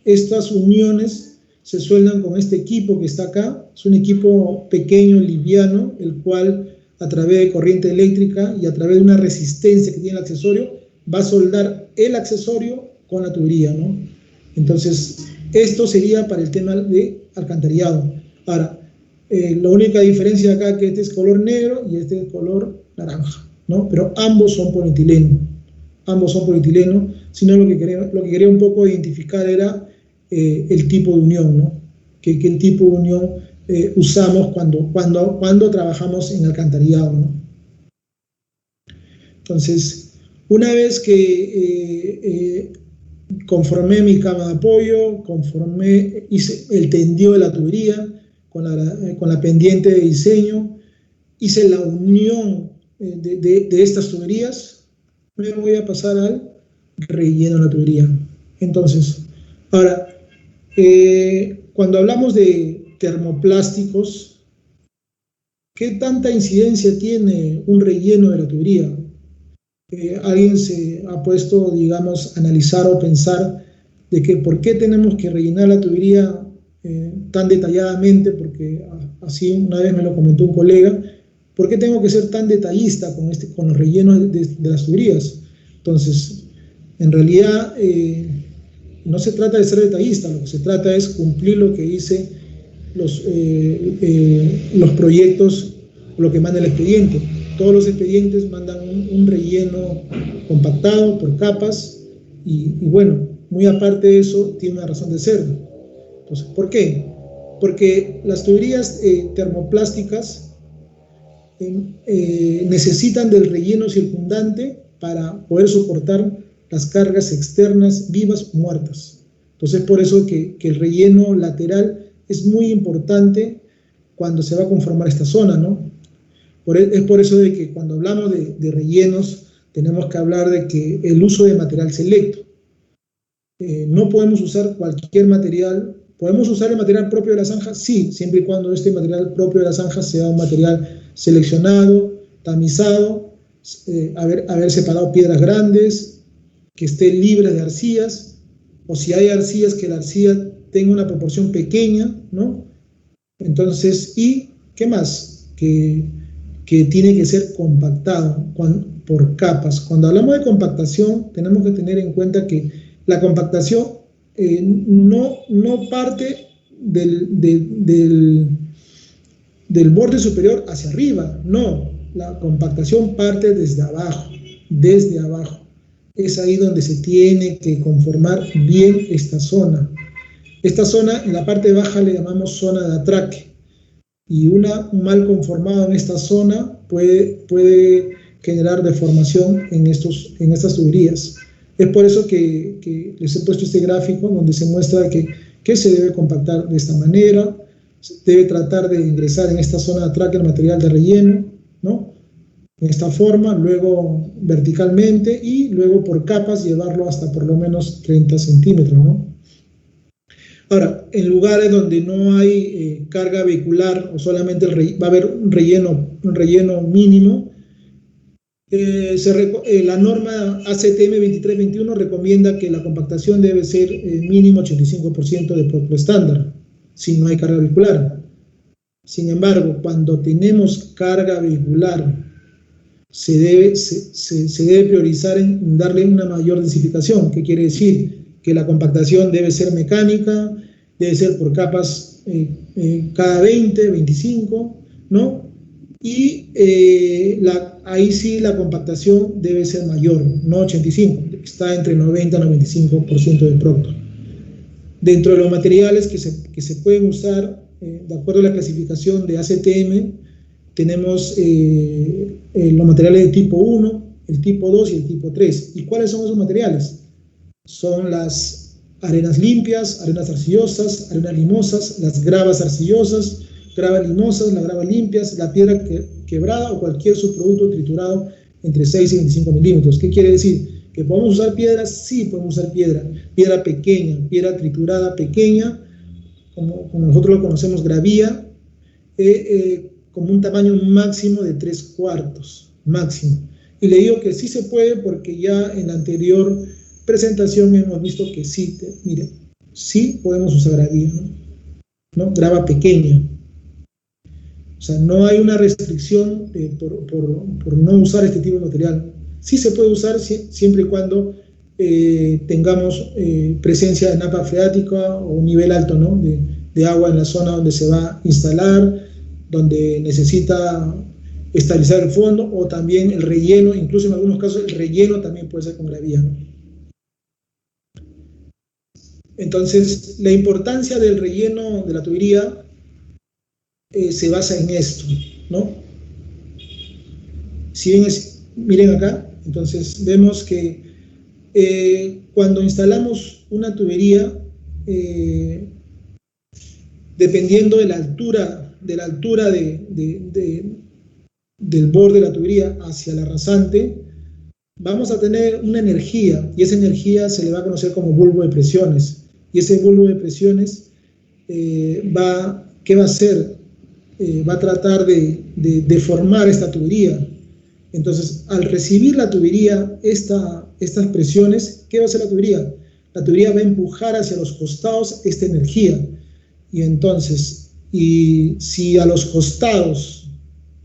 estas uniones se sueldan con este equipo que está acá. Es un equipo pequeño, liviano, el cual a través de corriente eléctrica y a través de una resistencia que tiene el accesorio, va a soldar el accesorio con la tubería, ¿no? Entonces, esto sería para el tema de alcantarillado. Ahora, la única diferencia acá es que este es color negro y este es color naranja, ¿no? Pero ambos son polietileno. Sino lo que quería un poco identificar era el tipo de unión, ¿no? ¿Qué tipo de unión usamos cuando trabajamos en alcantarillado, ¿no? Entonces, una vez que conformé mi cama de apoyo, hice el tendido de la tubería con la pendiente de diseño, hice la unión de estas tuberías, me voy a pasar al relleno de la tubería. Entonces, ahora, cuando hablamos de termoplásticos, ¿qué tanta incidencia tiene un relleno de la tubería? Alguien se ha puesto, digamos, a analizar o pensar de que por qué tenemos que rellenar la tubería tan detalladamente, porque así una vez me lo comentó un colega, ¿por qué tengo que ser tan detallista con los rellenos de las tuberías? Entonces, en realidad no se trata de ser detallista, lo que se trata es cumplir lo que dice los proyectos, lo que manda el expediente. Todos los expedientes mandan un relleno compactado por capas y bueno, muy aparte de eso, tiene una razón de ser. Entonces, ¿por qué? Porque las tuberías termoplásticas necesitan del relleno circundante para poder soportar las cargas externas vivas o muertas. Entonces, por eso que el relleno lateral es muy importante cuando se va a conformar esta zona, ¿no? Es por eso de que cuando hablamos de rellenos, tenemos que hablar de que el uso de material selecto. No podemos usar cualquier material. ¿Podemos usar el material propio de la zanja? Sí, siempre y cuando este material propio de la zanja sea un material seleccionado, tamizado, haber separado piedras grandes, que esté libre de arcillas, o si hay arcillas, que la arcilla tenga una proporción pequeña, ¿no? Entonces, ¿y qué más? Que tiene que ser compactado por capas. Cuando hablamos de compactación, tenemos que tener en cuenta que la compactación no parte del borde superior hacia arriba, no. La compactación parte desde abajo, desde abajo. Es ahí donde se tiene que conformar bien esta zona. Esta zona, en la parte baja le llamamos zona de atraque. Y un mal conformado en esta zona puede generar deformación en estas tuberías. Es por eso que les he puesto este gráfico donde se muestra que se debe compactar de esta manera, se debe tratar de ingresar en esta zona de atraque el material de relleno, ¿no? En esta forma, luego verticalmente y luego por capas llevarlo hasta por lo menos 30 centímetros, ¿no? Ahora, en lugares donde no hay carga vehicular o solamente va a haber un relleno mínimo, la norma ACTM 2321 recomienda que la compactación debe ser mínimo 85% de propio estándar, si no hay carga vehicular. Sin embargo, cuando tenemos carga vehicular, se debe priorizar en darle una mayor densificación. ¿Qué quiere decir? Que la compactación debe ser mecánica, debe ser por capas cada 20, 25, ¿no? Y ahí sí la compactación debe ser mayor, no 85, está entre 90 y 95% de procto. Dentro de los materiales que se pueden usar, de acuerdo a la clasificación de ACTM, tenemos los materiales de tipo 1, el tipo 2 y el tipo 3. ¿Y cuáles son esos materiales? Son las arenas limpias, arenas arcillosas, arenas limosas, las gravas arcillosas, gravas limosas, las gravas limpias, la piedra quebrada o cualquier subproducto triturado entre 6 y 25 milímetros. ¿Qué quiere decir? ¿Que podemos usar piedras? Sí, podemos usar piedra pequeña, piedra triturada pequeña, como nosotros lo conocemos, gravía, como un tamaño máximo de 3/4, máximo. Y le digo que sí se puede porque ya en la anterior presentación hemos visto que sí, miren, sí podemos usar gravía, ¿no? Grava pequeña. O sea, no hay una restricción por no usar este tipo de material. Sí se puede usar siempre y cuando tengamos presencia de napa freática o un nivel alto, ¿no? de agua en la zona donde se va a instalar, donde necesita estabilizar el fondo, o también el relleno, incluso en algunos casos el relleno también puede ser con gravía, ¿no? Entonces, la importancia del relleno de la tubería se basa en esto, ¿no? Si bien miren acá, entonces vemos que cuando instalamos una tubería, dependiendo de la altura del borde de la tubería hacia la rasante, vamos a tener una energía, y esa energía se le va a conocer como bulbo de presiones. Y ese bulbo de presiones, ¿qué va a hacer? Va a tratar de deformar esta tubería. Entonces, al recibir la tubería estas presiones, ¿qué va a hacer la tubería? La tubería va a empujar hacia los costados esta energía. Y entonces, si a los costados,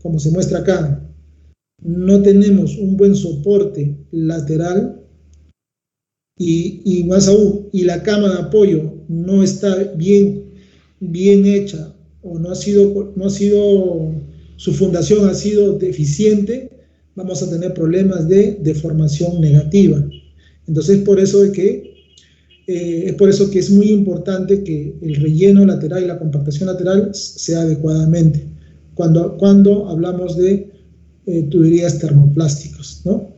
como se muestra acá, no tenemos un buen soporte lateral, y más aún, y la cama de apoyo no está bien hecha, o su fundación ha sido deficiente, vamos a tener problemas de deformación negativa. Entonces, es por eso que es muy importante que el relleno lateral y la compactación lateral sea adecuadamente cuando hablamos de tuberías termoplásticas, ¿no?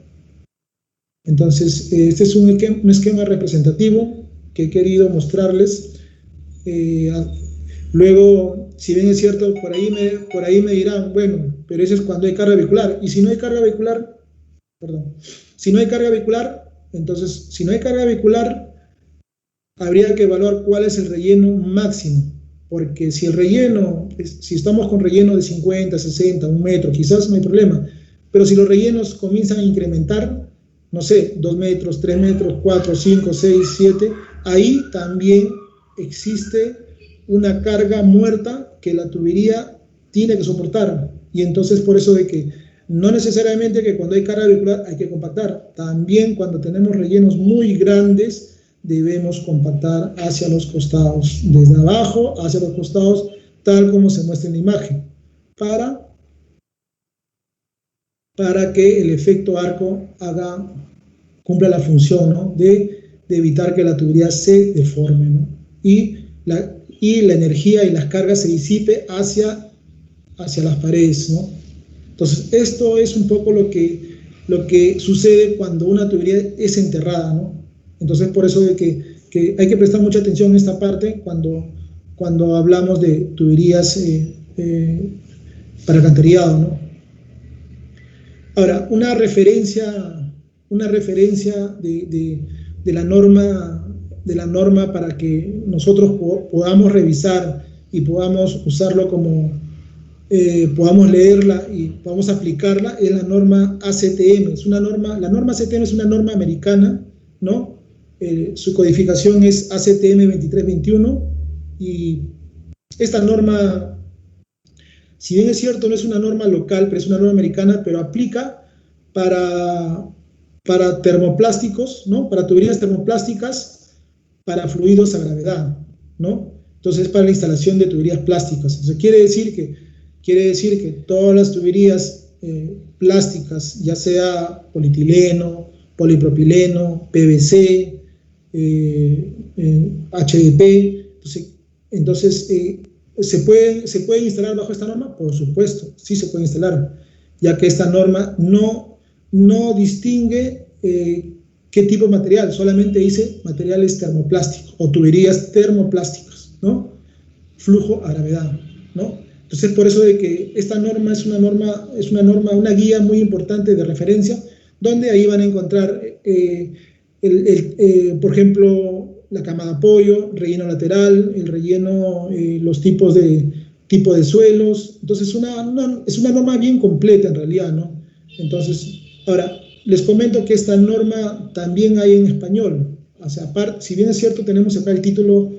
Entonces, este es un esquema representativo que he querido mostrarles. Luego, si bien es cierto, por ahí me dirán, bueno, pero eso es cuando hay carga vehicular. Y si no hay carga vehicular, perdón, si no hay carga vehicular, entonces, si no hay carga vehicular, habría que evaluar cuál es el relleno máximo. Porque si el relleno, si estamos con relleno de 50, 60, 1 metro, quizás no hay problema. Pero si los rellenos comienzan a incrementar, no sé, 2 metros, 3 metros, 4, 5, 6, 7, ahí también existe una carga muerta que la tubería tiene que soportar. Y entonces por eso de que no necesariamente que cuando hay carga vehicular hay que compactar. También cuando tenemos rellenos muy grandes debemos compactar hacia los costados, desde abajo hacia los costados, tal como se muestra en la imagen, para que el efecto arco cumpla la función, ¿no? de evitar que la tubería se deforme, ¿no? y la energía y las cargas se disipe hacia las paredes, ¿no? Entonces, esto es un poco lo que sucede cuando una tubería es enterrada, ¿no? Entonces, por eso de que hay que prestar mucha atención en esta parte cuando hablamos de tuberías para alcantarillado, ¿no? Ahora, una referencia de la norma para que nosotros podamos revisar y podamos usarlo podamos leerla y podamos aplicarla, es la norma ACTM. La norma ACTM es una norma americana, ¿no? Su codificación es ACTM 2321 y esta norma, si bien es cierto, no es una norma local, pero es una norma americana, pero aplica para termoplásticos, ¿no? Para tuberías termoplásticas, para fluidos a gravedad, ¿no? Entonces, para la instalación de tuberías plásticas. Entonces, quiere decir que todas las tuberías plásticas, ya sea polietileno, polipropileno, PVC, HDP, entonces ¿se puede instalar bajo esta norma? Por supuesto, sí se puede instalar, ya que esta norma no distingue qué tipo de material, solamente dice materiales termoplásticos o tuberías termoplásticas, ¿no? Flujo a gravedad, ¿no? Entonces, por eso de que esta norma es una guía muy importante de referencia, donde ahí van a encontrar, por ejemplo, la cama de apoyo, relleno lateral, el relleno, los tipos de suelos. Entonces, es una norma bien completa en realidad, ¿no? Entonces, ahora, les comento que esta norma también hay en español. O sea, si bien es cierto, tenemos acá el título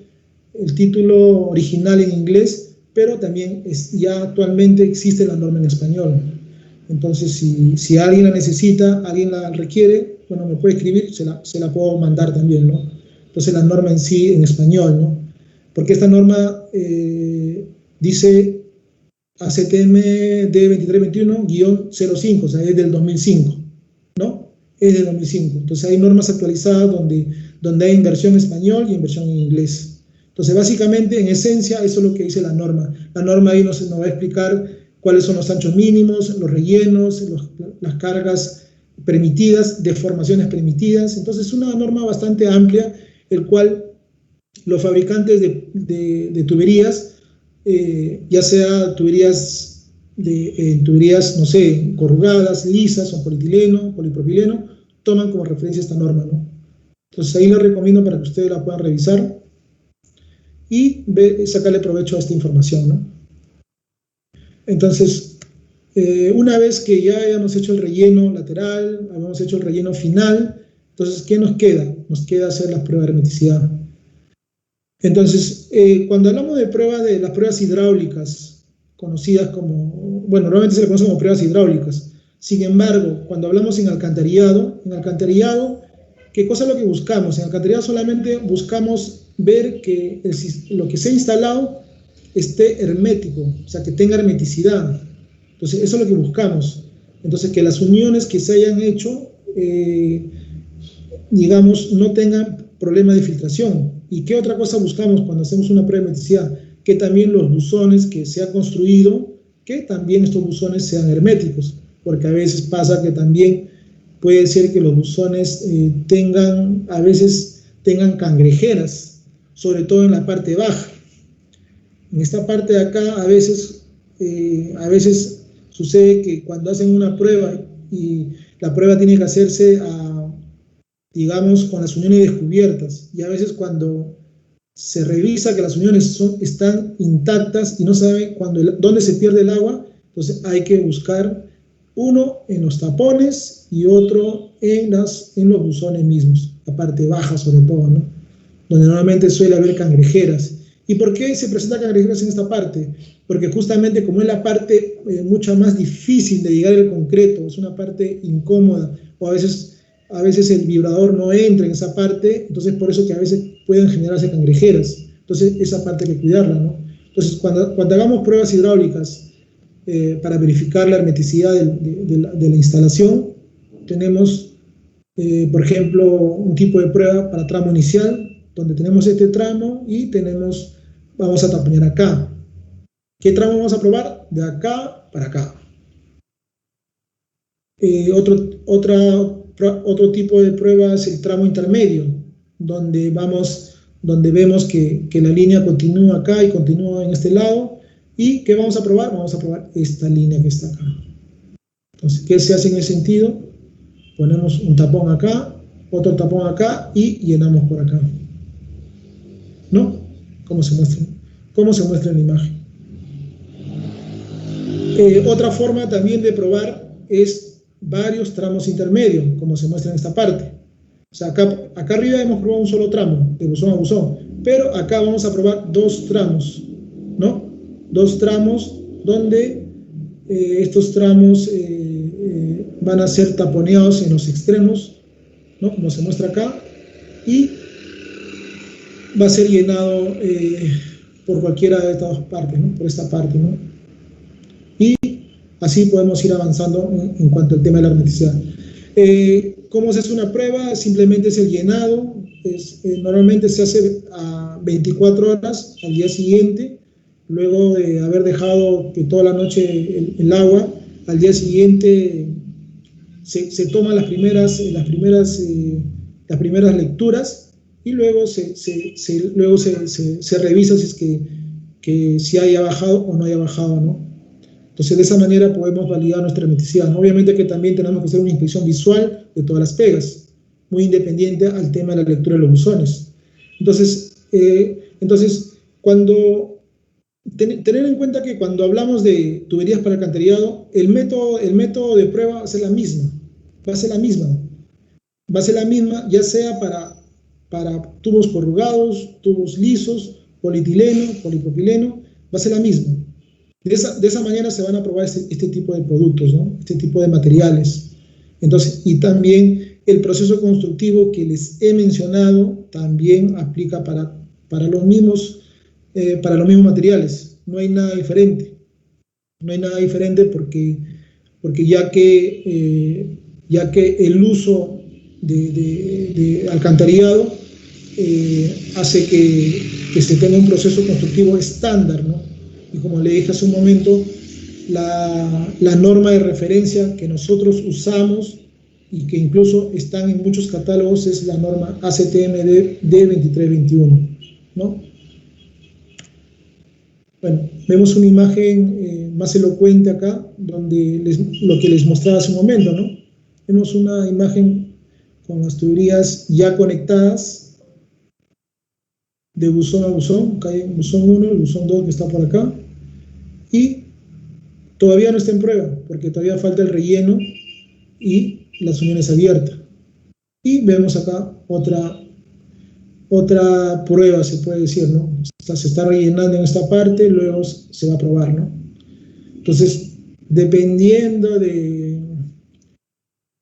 original en inglés, pero también ya actualmente existe la norma en español. Entonces, si alguien la necesita, alguien la requiere, bueno, me puede escribir, se la puedo mandar también, ¿no? Entonces, la norma en sí, en español, ¿no? Porque esta norma dice ACTM D2321-05, o sea, es del 2005, ¿no? Es del 2005. Entonces, hay normas actualizadas donde hay en versión español y en versión en inglés. Entonces, básicamente, en esencia, eso es lo que dice la norma. La norma ahí nos va a explicar cuáles son los anchos mínimos, los rellenos, las cargas permitidas, deformaciones permitidas. Entonces, es una norma bastante amplia, el cual los fabricantes de tuberías, ya sea tuberías, no sé, corrugadas, lisas, o polietileno, polipropileno, toman como referencia esta norma, ¿no? Entonces, ahí les recomiendo para que ustedes la puedan revisar y sacarle provecho a esta información, ¿no? Entonces, una vez que ya hayamos hecho el relleno lateral, habíamos hecho el relleno final, entonces, ¿qué nos queda? Nos queda hacer las pruebas de hermeticidad. Entonces, cuando hablamos de las pruebas hidráulicas, conocidas como, bueno, normalmente se le conoce como pruebas hidráulicas. Sin embargo, cuando hablamos en alcantarillado, ¿qué cosa es lo que buscamos? En alcantarillado solamente buscamos ver que lo que se ha instalado esté hermético, o sea, que tenga hermeticidad. Entonces, eso es lo que buscamos. Entonces, que las uniones que se hayan hecho, digamos, no tengan problema de filtración. ¿Y qué otra cosa buscamos cuando hacemos una prueba de hermeticidad? Que también los buzones que se ha construido, que también estos buzones sean herméticos, porque a veces pasa que también puede ser que los buzones tengan a veces tengan cangrejeras, sobre todo en la parte baja. En esta parte de acá a veces sucede que cuando hacen una prueba y la prueba tiene que hacerse digamos, con las uniones descubiertas, y a veces cuando se revisa que las uniones están intactas y no sabe dónde se pierde el agua, entonces hay que buscar uno en los tapones y otro en los buzones mismos, la parte baja sobre todo, ¿no? Donde normalmente suele haber cangrejeras. ¿Y por qué se presentan cangrejeras en esta parte? Porque justamente como es la parte mucho más difícil de llegar al concreto, es una parte incómoda, o a veces el vibrador no entra en esa parte, entonces por eso que a veces pueden generarse cangrejeras. Entonces esa parte hay que cuidarla, ¿no? Entonces cuando hagamos pruebas hidráulicas para verificar la hermeticidad de la instalación, tenemos, por ejemplo, un tipo de prueba para tramo inicial, donde tenemos este tramo y vamos a taponear acá. ¿Qué tramo vamos a probar? De acá para acá. Otro tipo de prueba es el tramo intermedio, donde vemos que la línea continúa acá y continúa en este lado. ¿Y qué vamos a probar? Vamos a probar esta línea que está acá. Entonces, ¿qué se hace en ese sentido? Ponemos un tapón acá, otro tapón acá y llenamos por acá, ¿no? ¿Cómo se muestra en la imagen? Otra forma también de probar es varios tramos intermedios, como se muestra en esta parte. O sea, acá arriba hemos probado un solo tramo, de buzón a buzón, pero acá vamos a probar dos tramos, ¿no? Dos tramos donde estos tramos van a ser taponeados en los extremos, ¿no? Como se muestra acá, y va a ser llenado por cualquiera de estas dos partes, ¿no? Por esta parte, ¿no? Y así podemos ir avanzando en cuanto al tema de la hermeticidad. ¿Cómo se hace una prueba? Simplemente es el llenado. Normalmente se hace a 24 horas al día siguiente, luego de haber dejado que toda la noche el agua. Al día siguiente se toman las primeras lecturas y luego se revisa si es que si haya bajado o no haya bajado, ¿no? Entonces, de esa manera podemos validar nuestra hermeticidad, ¿no? Obviamente que también tenemos que hacer una inspección visual de todas las pegas, muy independiente al tema de la lectura de los buzones. Entonces, tener en cuenta que cuando hablamos de tuberías para alcantarillado, el método de prueba va a ser la misma, ya sea para tubos corrugados, tubos lisos, polietileno, polipropileno, va a ser la misma. De esa manera se van a probar este tipo de productos, ¿no? Este tipo de materiales. Entonces, y también el proceso constructivo que les he mencionado también aplica para los mismos materiales. No hay nada diferente. No hay nada diferente porque ya que el uso de alcantarillado hace que se tenga un proceso constructivo estándar, ¿no? Y como le dije hace un momento, la norma de referencia que nosotros usamos y que incluso están en muchos catálogos es la norma ACTM D2321, ¿no? Bueno, vemos una imagen más elocuente acá, donde lo que les mostraba hace un momento, ¿no? Vemos una imagen con las tuberías ya conectadas de buzón a buzón. Acá hay el buzón 1, el buzón 2 que está por acá, y todavía no está en prueba, porque todavía falta el relleno y las uniones abiertas. Y vemos acá otra prueba, se puede decir, ¿no? Se está rellenando en esta parte, luego se va a probar, ¿no? Entonces, dependiendo de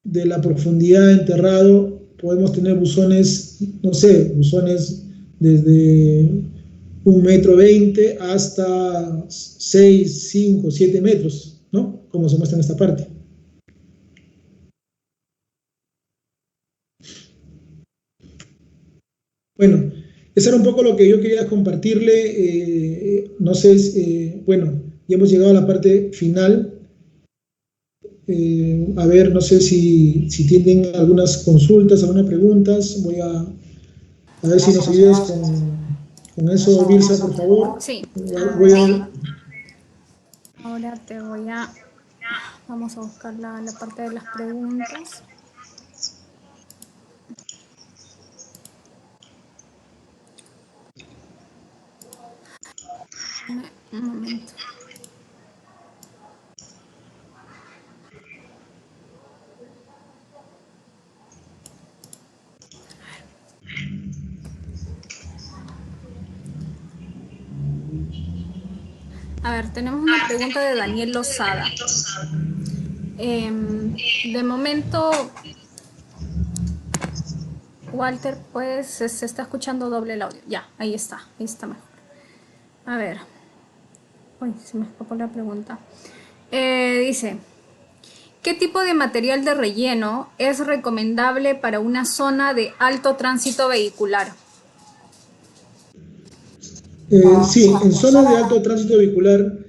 la profundidad de enterrado, podemos tener buzones, no sé, buzones desde 1,20 m hasta 6, 5, 7 metros, ¿no? Como se muestra en esta parte. Bueno, eso era un poco lo que yo quería compartirle. No sé, bueno, ya hemos llegado a la parte final. A ver, no sé si tienen algunas consultas, algunas preguntas. A ver si nos ayudas con eso, Vilsa, por favor. Sí. Ahora te voy a... Vamos a buscar la parte de las preguntas. Un momento. A ver, tenemos una pregunta de Daniel Lozada. De momento, Walter, pues se está escuchando doble el audio. Ya, ahí está mejor. A ver. Uy, se me escapó la pregunta. Dice, ¿qué tipo de material de relleno es recomendable para una zona de alto tránsito vehicular? Sí, en zonas de alto tránsito vehicular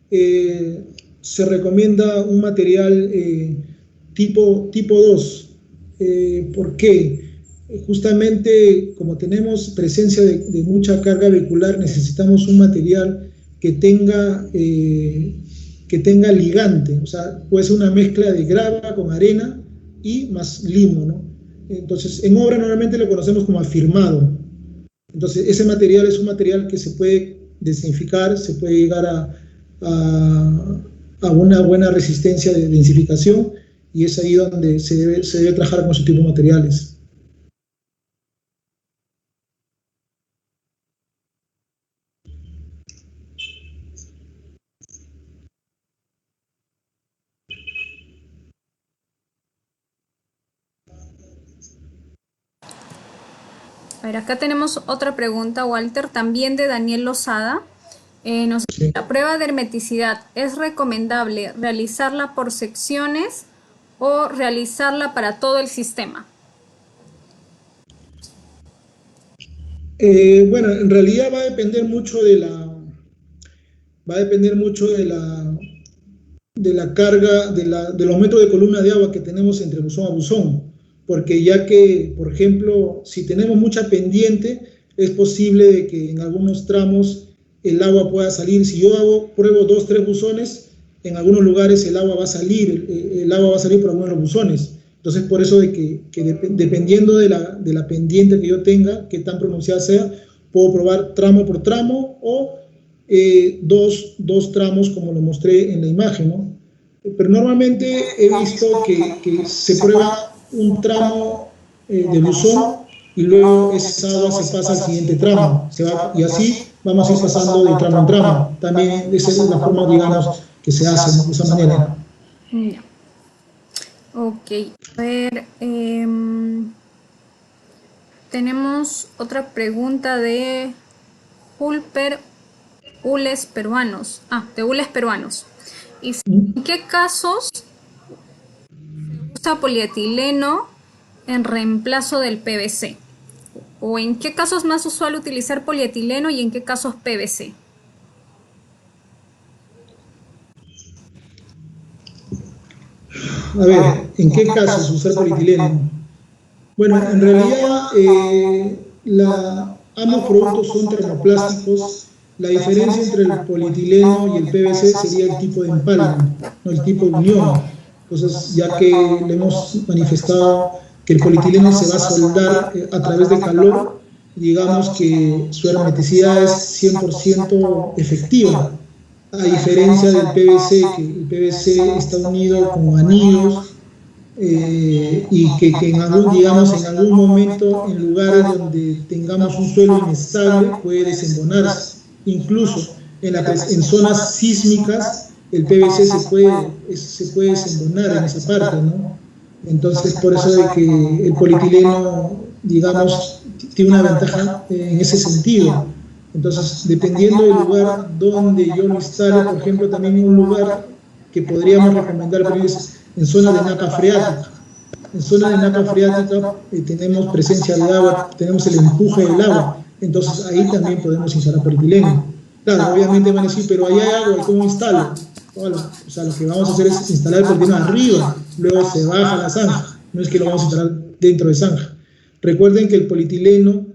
se recomienda un material tipo 2. ¿Por qué? Justamente como tenemos presencia de mucha carga vehicular, necesitamos un material que tenga ligante, o sea, puede ser una mezcla de grava con arena y más limo, ¿no? Entonces, en obra normalmente lo conocemos como afirmado. Entonces, ese material es un material que se puede desinficar, se puede llegar a una buena resistencia de densificación, y es ahí donde se debe trabajar con ese tipo de materiales. A ver, acá tenemos otra pregunta, Walter, también de Daniel Lozada. Sí. La prueba de hermeticidad, ¿es recomendable realizarla por secciones o realizarla para todo el sistema? Bueno, en realidad va a depender mucho de la carga, de los metros de columna de agua que tenemos entre buzón a buzón, porque ya que, por ejemplo, si tenemos mucha pendiente, es posible de que en algunos tramos el agua pueda salir. Si yo pruebo 2, 3 buzones, en algunos lugares el agua va a salir por algunos de los buzones. Entonces, por eso de que dependiendo de la pendiente que yo tenga, que tan pronunciada sea, puedo probar tramo por tramo o dos tramos, como lo mostré en la imagen, ¿no? Pero normalmente he visto que se prueba un tramo de buzón y luego esa agua se pasa al siguiente tramo, y así vamos a ir pasando de tramo en tramo. También esa es la forma, digamos, que se hace, ¿no?, de esa manera. Ya. Ok, a ver, tenemos otra pregunta de Hules Peruanos. De Hules Peruanos. ¿En qué casos se usa polietileno en reemplazo del PVC? ¿O en qué casos es más usual utilizar polietileno y en qué casos PVC? A ver, ¿en qué casos usar polietileno? Bueno, en realidad ambos productos son termoplásticos. La diferencia entre el polietileno y el PVC sería el tipo de empalme, no el tipo de unión. Entonces, ya que le hemos manifestado que el polietileno se va a soldar a través de calor, digamos que su hermeticidad es 100% efectiva, a diferencia del PVC, que el PVC está unido con anillos, y que en algún momento, en lugares donde tengamos un suelo inestable, puede desembonarse. Incluso en zonas sísmicas, el PVC se puede desembonar en esa parte, ¿no? Entonces, por eso de que el polietileno, digamos, tiene una ventaja en ese sentido. Entonces, dependiendo del lugar donde yo lo instale, por ejemplo, también un lugar que podríamos recomendar es en zona de napa freática. En zona de napa freática tenemos presencia de agua, tenemos el empuje del agua, entonces ahí también podemos instalar polietileno. Claro, obviamente van a decir, pero ahí hay agua, ¿y cómo instalo? Bueno, o sea, lo que vamos a hacer es instalar el polietileno arriba, luego se baja la zanja, no es que lo vamos a instalar dentro de zanja. Recuerden que el polietileno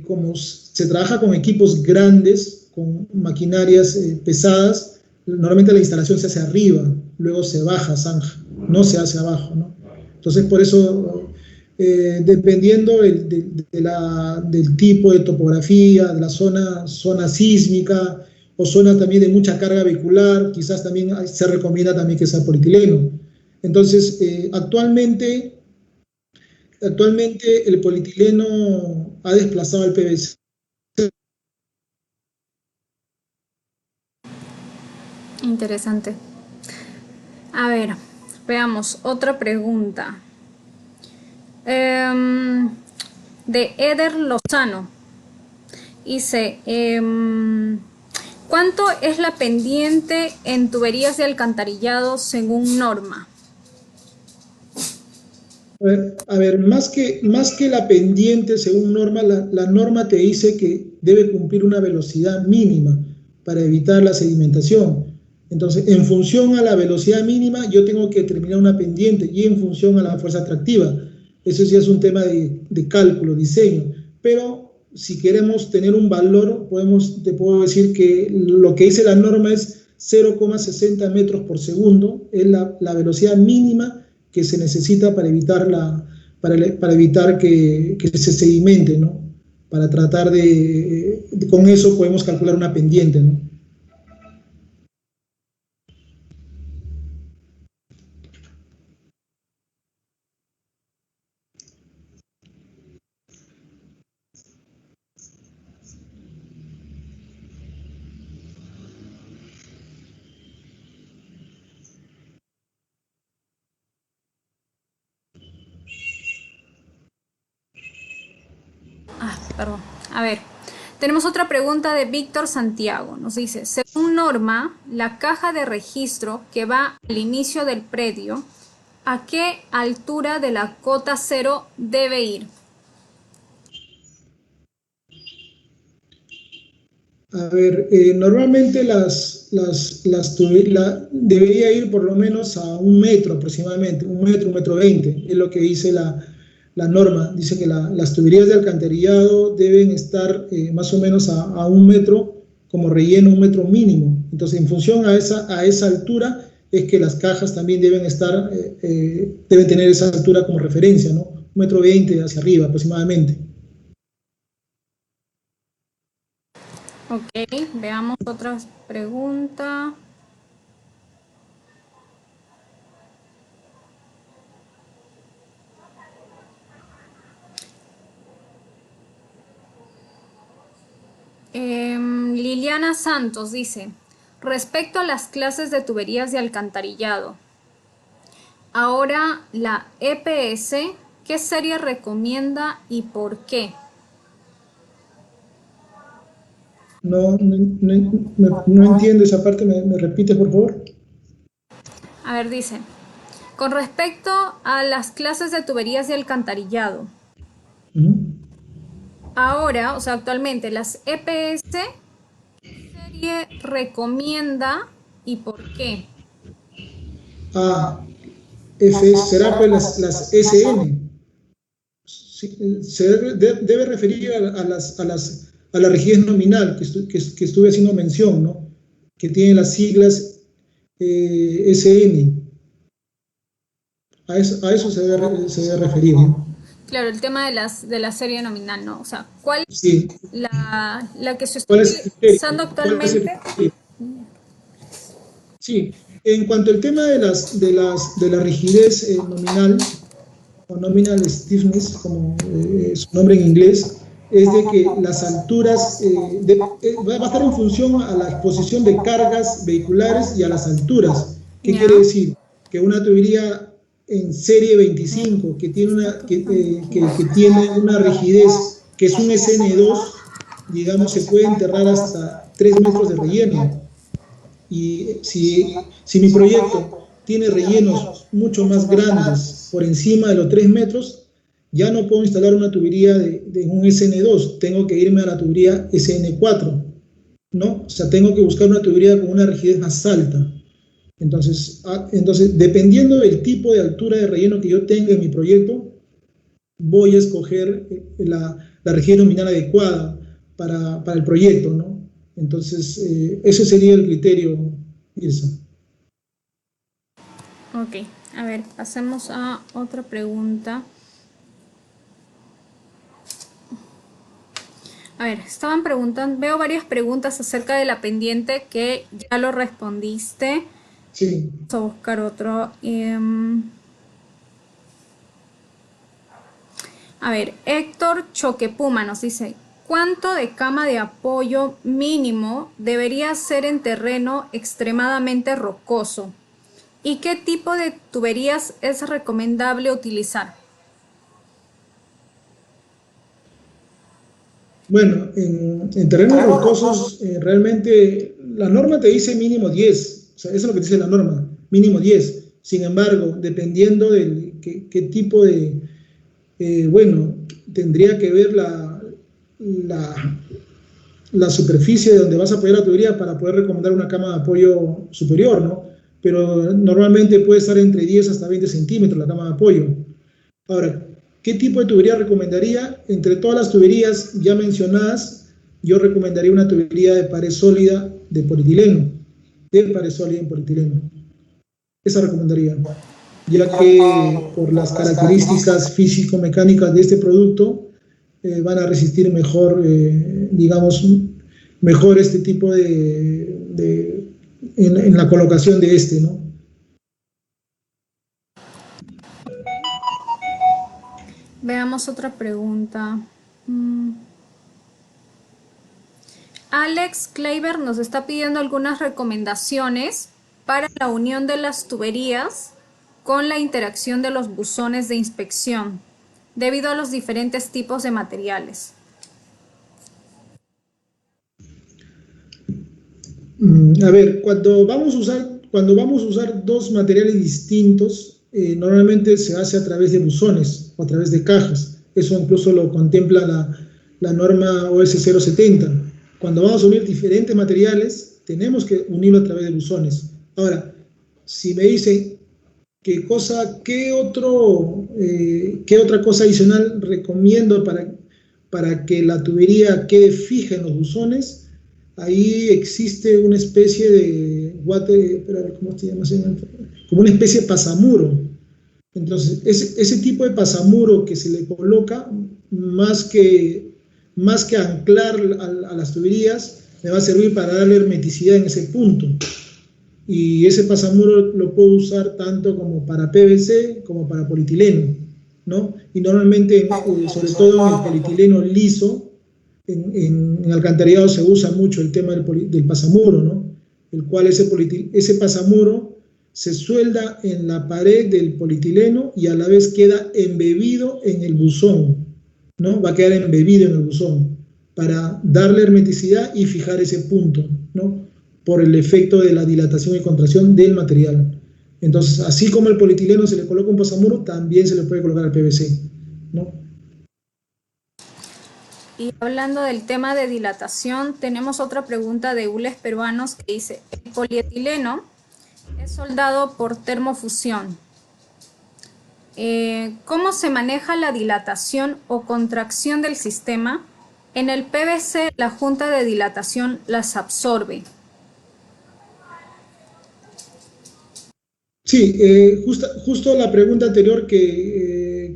como se trabaja con equipos grandes, con maquinarias pesadas, normalmente la instalación se hace arriba, luego se baja zanja, no se hace abajo, ¿no? Entonces, por eso, dependiendo del tipo de topografía, de la zona sísmica o zona también de mucha carga vehicular, quizás también se recomienda también que sea polietileno. Entonces, actualmente el polietileno ha desplazado al PVC. Interesante. A ver, veamos otra pregunta. De Eder Lozano. Dice, ¿cuánto es la pendiente en tuberías de alcantarillado según norma? A ver, más que la pendiente según norma, la norma te dice que debe cumplir una velocidad mínima para evitar la sedimentación. Entonces, en función a la velocidad mínima, yo tengo que determinar una pendiente y en función a la fuerza atractiva. Eso sí es un tema de cálculo, diseño. Pero si queremos tener un valor, te puedo decir que lo que dice la norma es 0,60 metros por segundo, es la velocidad mínima que se necesita para evitar, para evitar que se sedimente, ¿no? Para tratar con eso podemos calcular una pendiente, ¿no? Perdón. A ver, tenemos otra pregunta de Víctor Santiago. Nos dice, según norma, la caja de registro que va al inicio del predio, ¿a qué altura de la cota cero debe ir? A ver, normalmente debería ir por lo menos a 1 metro aproximadamente, 1 metro, 1,20 m, es lo que dice la norma. Dice que las tuberías de alcantarillado deben estar más o menos a 1 metro como relleno, 1 metro mínimo. Entonces, en función a esa altura, es que las cajas también deben tener esa altura como referencia, ¿no? 1,20 m hacia arriba aproximadamente. Ok, veamos otra pregunta. Liliana Santos dice, respecto a las clases de tuberías de alcantarillado, ahora la EPS, ¿qué serie recomienda y por qué? No entiendo esa parte, ¿me repites, por favor? A ver, dice, con respecto a las clases de tuberías de alcantarillado, ahora, o sea, actualmente las EPS, ¿qué serie recomienda y por qué? Será pues las SN. Sí, debe referir a la rigidez nominal que estuve haciendo mención, ¿no? Que tiene las siglas SN. A eso se debe referir, ¿no? Claro, el tema de la serie nominal, ¿no? O sea, ¿cuál es Sí. la que se está ¿Cuál es el criterio? utilizando ¿Cuál es el actualmente? criterio? Sí, en cuanto al tema de la rigidez nominal, o nominal stiffness, como su nombre en inglés, es de que las alturas va a estar en función a la exposición de cargas vehiculares y a las alturas. ¿Qué quiere decir? Que una tubería en serie 25 que tiene una rigidez que es un SN2, digamos, se puede enterrar hasta 3 metros de relleno. Y si mi proyecto tiene rellenos mucho más grandes por encima de los 3 metros, ya no puedo instalar una tubería de un SN2, tengo que irme a la tubería SN4, ¿no? O sea, tengo que buscar una tubería con una rigidez más alta. Entonces, dependiendo del tipo de altura de relleno que yo tenga en mi proyecto, voy a escoger la rigidez nominal adecuada para el proyecto, ¿no? Entonces, ese sería el criterio, Ilsa. Ok, a ver, pasemos a otra pregunta. A ver, estaban preguntando, veo varias preguntas acerca de la pendiente que ya lo respondiste. Sí. Vamos a buscar otro. A ver, Héctor Choquepuma nos dice, ¿cuánto de cama de apoyo mínimo debería ser en terreno extremadamente rocoso? ¿Y qué tipo de tuberías es recomendable utilizar? Bueno, en terrenos rocosos, realmente la norma te dice mínimo 10, o sea, eso es lo que dice la norma, mínimo 10. Sin embargo, dependiendo de qué tipo de, bueno, tendría que ver la, la superficie de donde vas a apoyar la tubería para poder recomendar una cama de apoyo superior, ¿no? Pero normalmente puede estar entre 10 hasta 20 centímetros la cama de apoyo. Ahora, ¿qué tipo de tubería recomendaría? Entre todas las tuberías ya mencionadas, yo recomendaría una tubería de pared sólida de polietileno, de pared sólida en polietileno. Esa recomendaría, ya que por las características físico-mecánicas de este producto van a resistir mejor, digamos, mejor este tipo en la colocación de este, ¿no? Veamos otra pregunta. Alex Kleiber nos está pidiendo algunas recomendaciones para la unión de las tuberías con la interacción de los buzones de inspección, debido a los diferentes tipos de materiales. A ver, cuando vamos a usar dos materiales distintos, normalmente se hace a través de buzones o a través de cajas. Eso incluso lo contempla la norma OS 070. Cuando vamos a unir diferentes materiales, tenemos que unirlo a través de buzones. Ahora, si me dicen qué otra cosa adicional recomiendo para que la tubería quede fija en los buzones, ahí existe una especie de ¿cómo se llama? Como una especie de pasamuro. Entonces, ese tipo de pasamuro que se le coloca, más que anclar a las tuberías, me va a servir para darle hermeticidad en ese punto. Y ese pasamuro lo puedo usar tanto como para PVC como para polietileno, ¿no? Y normalmente, sobre todo en el polietileno liso, en alcantarillado se usa mucho el tema del pasamuro, ¿no? El cual ese pasamuro se suelda en la pared del polietileno y a la vez queda embebido en el buzón, ¿no? Va a quedar embebido en el buzón para darle hermeticidad y fijar ese punto, ¿no? Por el efecto de la dilatación y contracción del material. Entonces, así como el polietileno se le coloca un pasamuro, también se le puede colocar al PVC, ¿no? Y hablando del tema de dilatación, tenemos otra pregunta de Ules Peruanos que dice, el polietileno es soldado por termofusión. ¿Cómo se maneja la dilatación o contracción del sistema? En el PVC la junta de dilatación las absorbe. Sí, justo la pregunta anterior que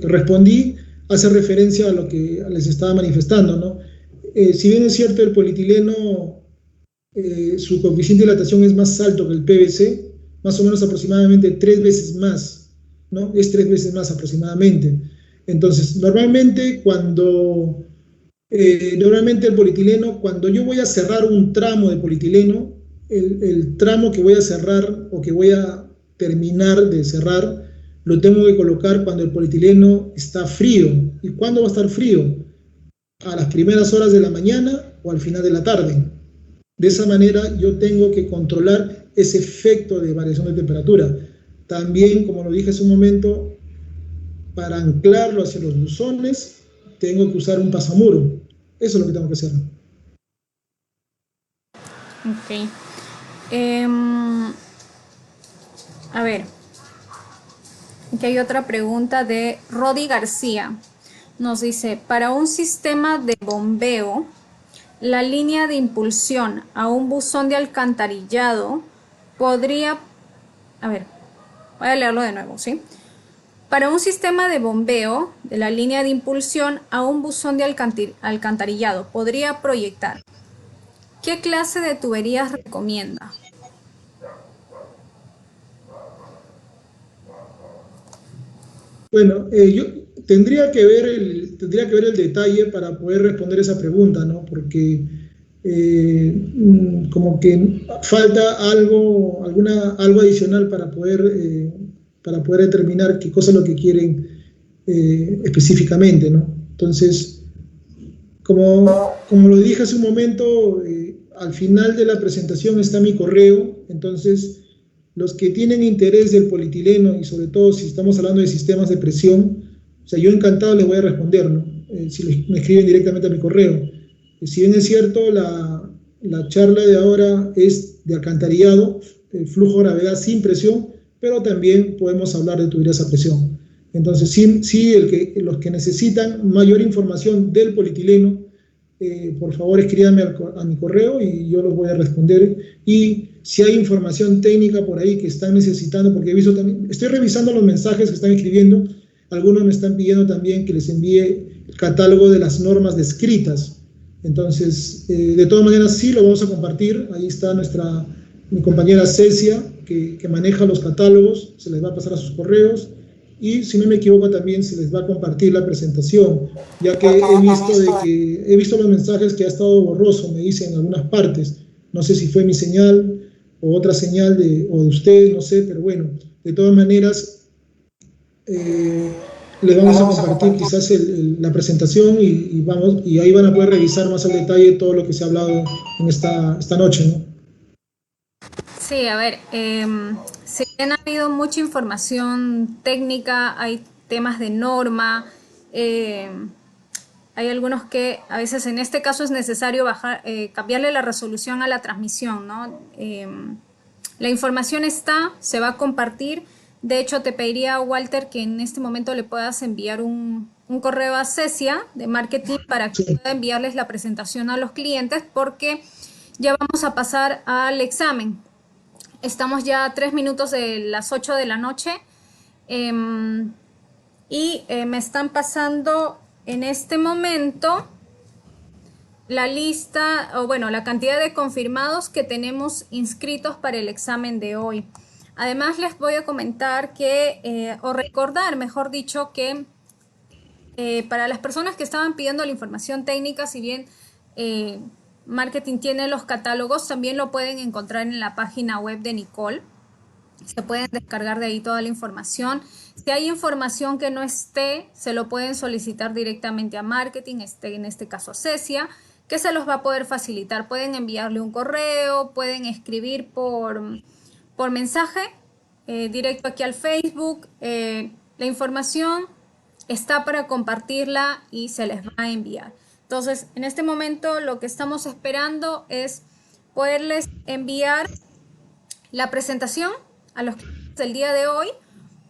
respondí hace referencia a lo que les estaba manifestando, ¿no? Si bien es cierto el polietileno, su coeficiente de dilatación es más alto que el PVC, más o menos aproximadamente 3 veces más, ¿no? Es 3 veces más aproximadamente. Entonces, normalmente el polietileno, cuando yo voy a cerrar un tramo de polietileno, el tramo que voy a cerrar o que voy a terminar de cerrar, lo tengo que colocar cuando el polietileno está frío. ¿Y cuándo va a estar frío? A las primeras horas de la mañana o al final de la tarde. De esa manera yo tengo que controlar ese efecto de variación de temperatura. También, como lo dije hace un momento, para anclarlo hacia los buzones, tengo que usar un pasamuro. Eso es lo que tengo que hacer. Ok. A ver, aquí hay otra pregunta de Rodi García. Nos dice, para un sistema de bombeo, la línea de impulsión a un buzón de alcantarillado podría... A ver, voy a leerlo de nuevo, ¿sí? Para un sistema de bombeo de la línea de impulsión a un buzón de alcantarillado podría proyectar. ¿Qué clase de tuberías recomienda? Bueno, yo tendría que ver el detalle para poder responder esa pregunta, ¿no? Porque como que falta algo adicional para poder determinar qué cosa es lo que quieren específicamente, ¿no? Entonces, como lo dije hace un momento, al final de la presentación está mi correo, entonces los que tienen interés del polietileno y sobre todo si estamos hablando de sistemas de presión, o sea, yo encantado les voy a responder, ¿no? Si me escriben directamente a mi correo. Si bien es cierto, la charla de ahora es de alcantarillado, flujo gravedad sin presión, pero también podemos hablar de tuberías a presión. Entonces, sí los que necesitan mayor información del polietileno, por favor escríbanme a mi correo y yo los voy a responder. Y si hay información técnica por ahí que están necesitando, porque he visto también, estoy revisando los mensajes que están escribiendo, algunos me están pidiendo también que les envíe el catálogo de las normas descritas. Entonces, de todas maneras sí lo vamos a compartir. Ahí está mi compañera Cecia, que maneja los catálogos, se les va a pasar a sus correos. Y si no me equivoco también se les va a compartir la presentación, ya que he visto los mensajes que ha estado borroso, me dicen en algunas partes. No sé si fue mi señal o otra señal o de ustedes, no sé, pero bueno, de todas maneras les vamos a compartir quizás la presentación y ahí van a poder revisar más al detalle todo lo que se ha hablado en esta noche, ¿no? Sí, a ver, si bien ha habido mucha información técnica, hay temas de norma, hay algunos que a veces en este caso es necesario cambiarle la resolución a la transmisión, ¿no? La información está, se va a compartir. De hecho, te pediría, Walter, que en este momento le puedas enviar un correo a Cecia de marketing para que Sí. pueda enviarles la presentación a los clientes, porque ya vamos a pasar al examen. Estamos ya a 3 minutos de las 8 de la noche y me están pasando en este momento la lista, o bueno, la cantidad de confirmados que tenemos inscritos para el examen de hoy. Además, les voy a comentar o recordar, mejor dicho, que para las personas que estaban pidiendo la información técnica, si bien Marketing tiene los catálogos, también lo pueden encontrar en la página web de Nicole. Se pueden descargar de ahí toda la información. Si hay información que no esté, se lo pueden solicitar directamente a Marketing, en este caso a Cecia, que se los va a poder facilitar. Pueden enviarle un correo, pueden escribir por mensaje directo aquí al Facebook. La información está para compartirla y se les va a enviar. Entonces, en este momento lo que estamos esperando es poderles enviar la presentación a los clientes del día de hoy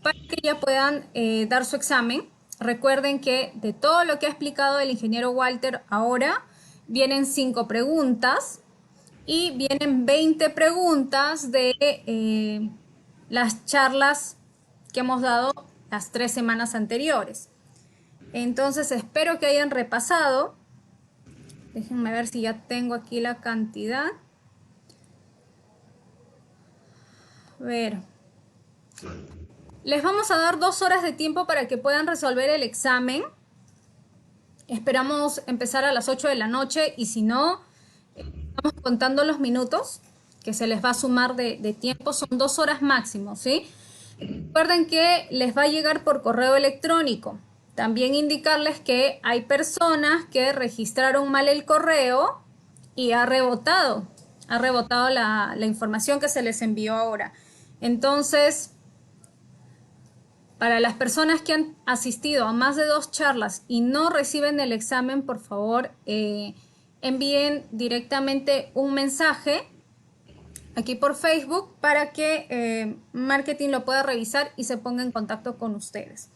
para que ya puedan dar su examen. Recuerden que de todo lo que ha explicado el ingeniero Walter ahora, vienen 5 preguntas y vienen 20 preguntas de las charlas que hemos dado las 3 semanas anteriores. Entonces, espero que hayan repasado. Déjenme ver si ya tengo aquí la cantidad. A ver. Les vamos a dar 2 horas de tiempo para que puedan resolver el examen. Esperamos empezar a las 8 de la noche y si no, estamos contando los minutos que se les va a sumar de tiempo. Son 2 horas máximo, ¿sí? Recuerden que les va a llegar por correo electrónico. También indicarles que hay personas que registraron mal el correo y ha rebotado la información que se les envió ahora. Entonces, para las personas que han asistido a más de 2 charlas y no reciben el examen, por favor, envíen directamente un mensaje aquí por Facebook para que Marketing lo pueda revisar y se ponga en contacto con ustedes.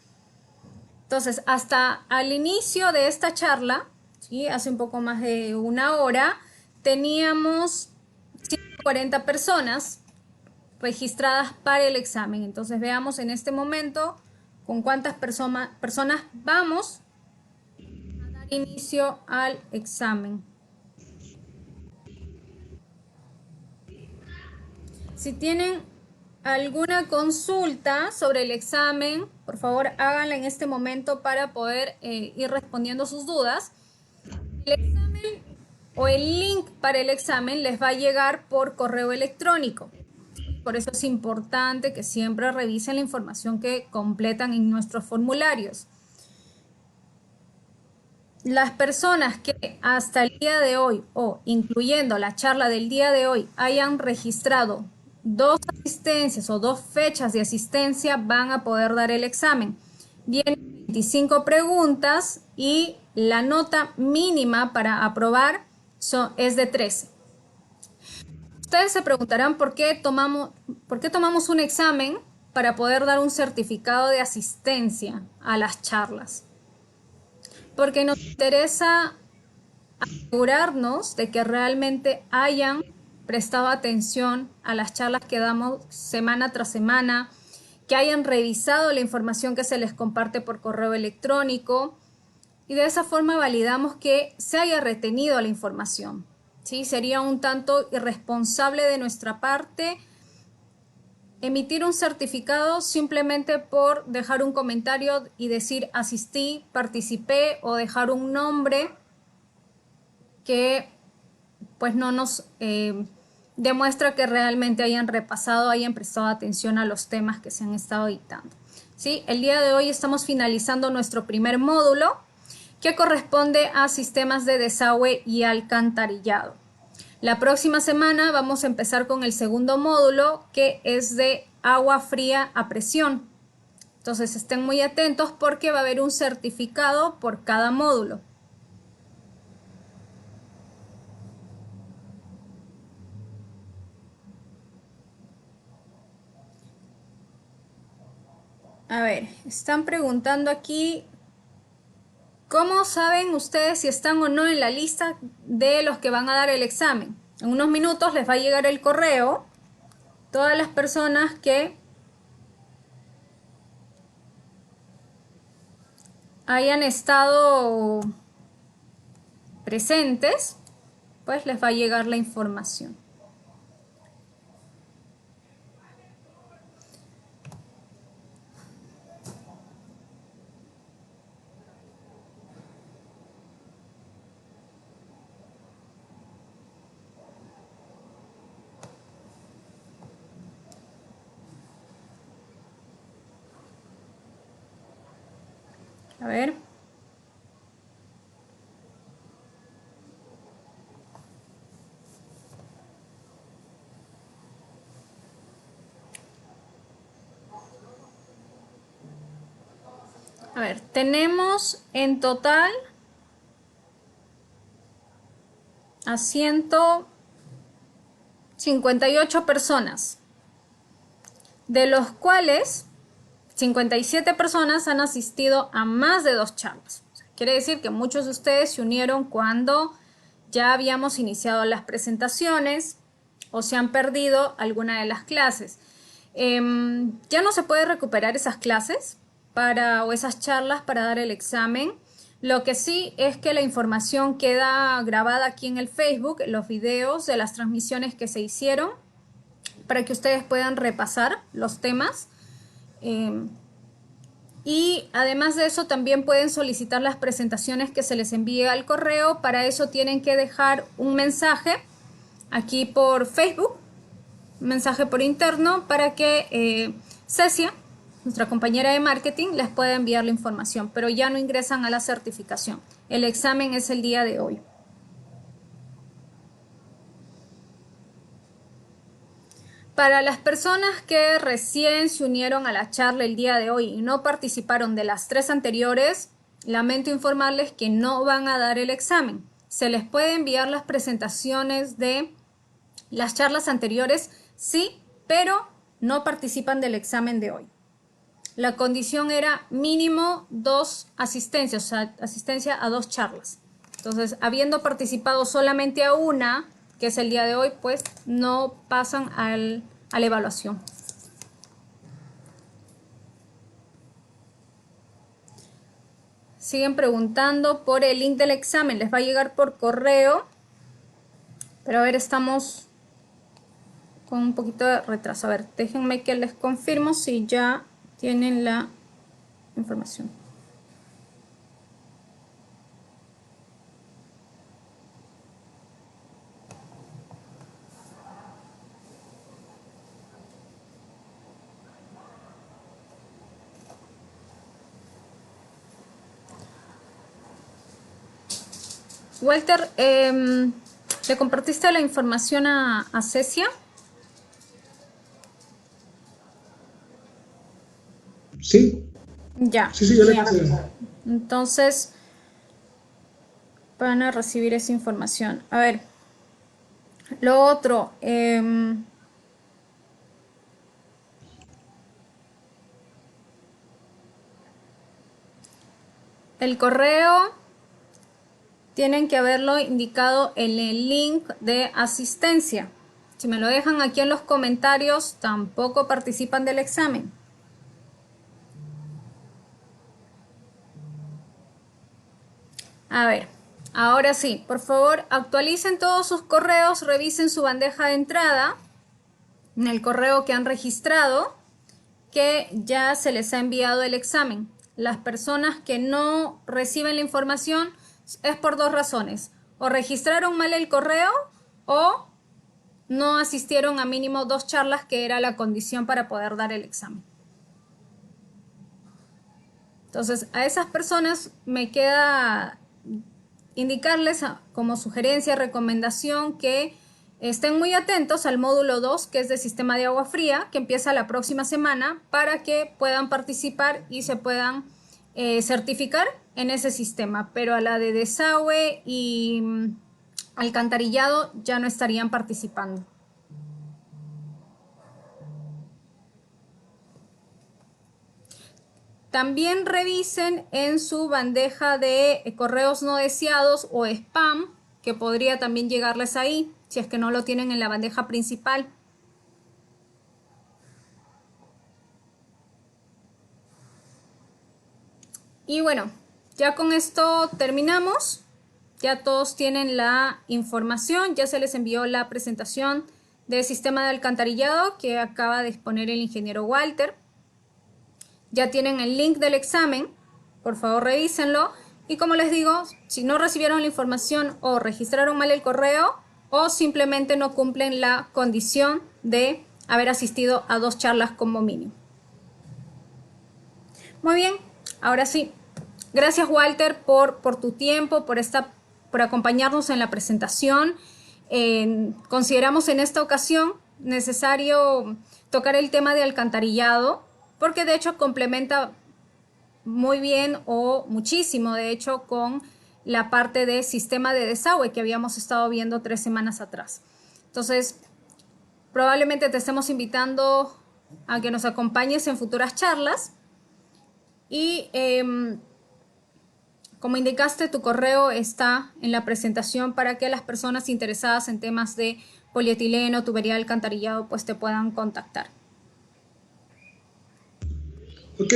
Entonces, hasta al inicio de esta charla, ¿sí? Hace un poco más de una hora, teníamos 140 personas registradas para el examen. Entonces, veamos en este momento con cuántas personas vamos a dar inicio al examen. Si tienen alguna consulta sobre el examen, por favor háganla en este momento para poder ir respondiendo sus dudas. El examen o el link para el examen les va a llegar por correo electrónico. Por eso es importante que siempre revisen la información que completan en nuestros formularios. Las personas que hasta el día de hoy o incluyendo la charla del día de hoy hayan registrado 2 asistencias o 2 fechas de asistencia van a poder dar el examen. Vienen 25 preguntas y la nota mínima para aprobar es de 13. Ustedes se preguntarán por qué tomamos un examen para poder dar un certificado de asistencia a las charlas. Porque nos interesa asegurarnos de que realmente hayan prestado atención a las charlas que damos semana tras semana, que hayan revisado la información que se les comparte por correo electrónico y de esa forma validamos que se haya retenido la información. ¿Sí? Sería un tanto irresponsable de nuestra parte emitir un certificado simplemente por dejar un comentario y decir asistí, participé o dejar un nombre que pues no nos demuestra que realmente hayan repasado, hayan prestado atención a los temas que se han estado dictando. ¿Sí? El día de hoy estamos finalizando nuestro primer módulo que corresponde a sistemas de desagüe y alcantarillado. La próxima semana vamos a empezar con el segundo módulo que es de agua fría a presión. Entonces estén muy atentos porque va a haber un certificado por cada módulo. A ver, están preguntando aquí, ¿cómo saben ustedes si están o no en la lista de los que van a dar el examen? En unos minutos les va a llegar el correo. Todas las personas que hayan estado presentes, pues les va a llegar la información. A ver. A ver, tenemos en total a 158 personas, de los cuales 57 personas han asistido a más de 2 charlas. O sea, quiere decir que muchos de ustedes se unieron cuando ya habíamos iniciado las presentaciones o se han perdido alguna de las clases. Ya no se puede recuperar esas clases o esas charlas para dar el examen. Lo que sí es que la información queda grabada aquí en el Facebook, los videos de las transmisiones que se hicieron, para que ustedes puedan repasar los temas. Y además de eso también pueden solicitar las presentaciones que se les envíe al correo. Para eso tienen que dejar un mensaje aquí por Facebook, un mensaje por interno, para que Cecia, nuestra compañera de marketing, les pueda enviar la información, pero ya no ingresan a la certificación. El examen es el día de hoy. Para las personas que recién se unieron a la charla el día de hoy y no participaron de las 3 anteriores, lamento informarles que no van a dar el examen. Se les puede enviar las presentaciones de las charlas anteriores, sí, pero no participan del examen de hoy. la condición era mínimo 2 asistencias, o sea, asistencia a 2 charlas. Entonces, habiendo participado solamente a una, que es el día de hoy, pues no pasan a la evaluación. Siguen preguntando por el link del examen, les va a llegar por correo, pero a ver, estamos con un poquito de retraso. A ver, déjenme que les confirmo si ya tienen la información. Walter, ¿le compartiste la información a Cecia? Sí. Ya. Sí, ya le pasé. Entonces, van a recibir esa información. A ver, lo otro, el correo tienen que haberlo indicado en el link de asistencia. Si me lo dejan aquí en los comentarios, tampoco participan del examen. A ver, ahora sí, por favor, actualicen todos sus correos, revisen su bandeja de entrada, en el correo que han registrado, que ya se les ha enviado el examen. Las personas que no reciben la información es por 2 razones. O registraron mal el correo o no asistieron a mínimo 2 charlas, que era la condición para poder dar el examen. Entonces, a esas personas me queda indicarles como sugerencia, recomendación, que estén muy atentos al módulo 2, que es de sistema de agua fría, que empieza la próxima semana, para que puedan participar y se puedan certificar en ese sistema. Pero a la de desagüe y alcantarillado ya no estarían participando. También revisen en su bandeja de correos no deseados o spam, que podría también llegarles ahí, si es que no lo tienen en la bandeja principal. Y bueno, ya con esto terminamos. Ya todos tienen la información, ya se les envió la presentación del sistema de alcantarillado que acaba de exponer el ingeniero Walter. Ya tienen el link del examen, por favor revísenlo. Y como les digo, si no recibieron la información o registraron mal el correo o simplemente no cumplen la condición de haber asistido a 2 charlas como mínimo. Muy bien, ahora sí. Gracias, Walter, por tu tiempo, por acompañarnos en la presentación. Consideramos en esta ocasión necesario tocar el tema de alcantarillado, porque de hecho complementa muy bien o muchísimo, de hecho, con la parte de sistema de desagüe que habíamos estado viendo 3 semanas atrás. Entonces, probablemente te estemos invitando a que nos acompañes en futuras charlas y como indicaste, tu correo está en la presentación para que las personas interesadas en temas de polietileno, tubería, alcantarillado, pues te puedan contactar. Ok,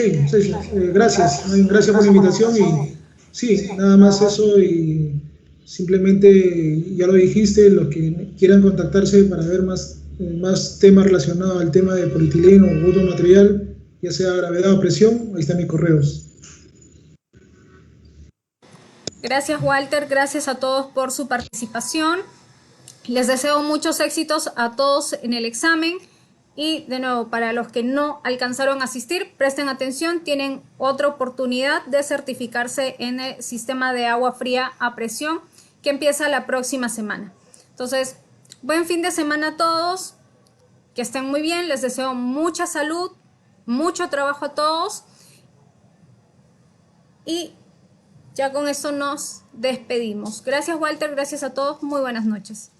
gracias por la invitación y sí, nada más eso y simplemente ya lo dijiste, los que quieran contactarse para ver más temas relacionados al tema de polietileno u otro material, ya sea gravedad o presión, ahí están mis correos. Gracias, Walter, gracias a todos por su participación. Les deseo muchos éxitos a todos en el examen. Y de nuevo, para los que no alcanzaron a asistir, presten atención, tienen otra oportunidad de certificarse en el sistema de agua fría a presión que empieza la próxima semana. Entonces, buen fin de semana a todos, que estén muy bien, les deseo mucha salud, mucho trabajo a todos y ya con eso nos despedimos. Gracias, Walter, gracias a todos, muy buenas noches.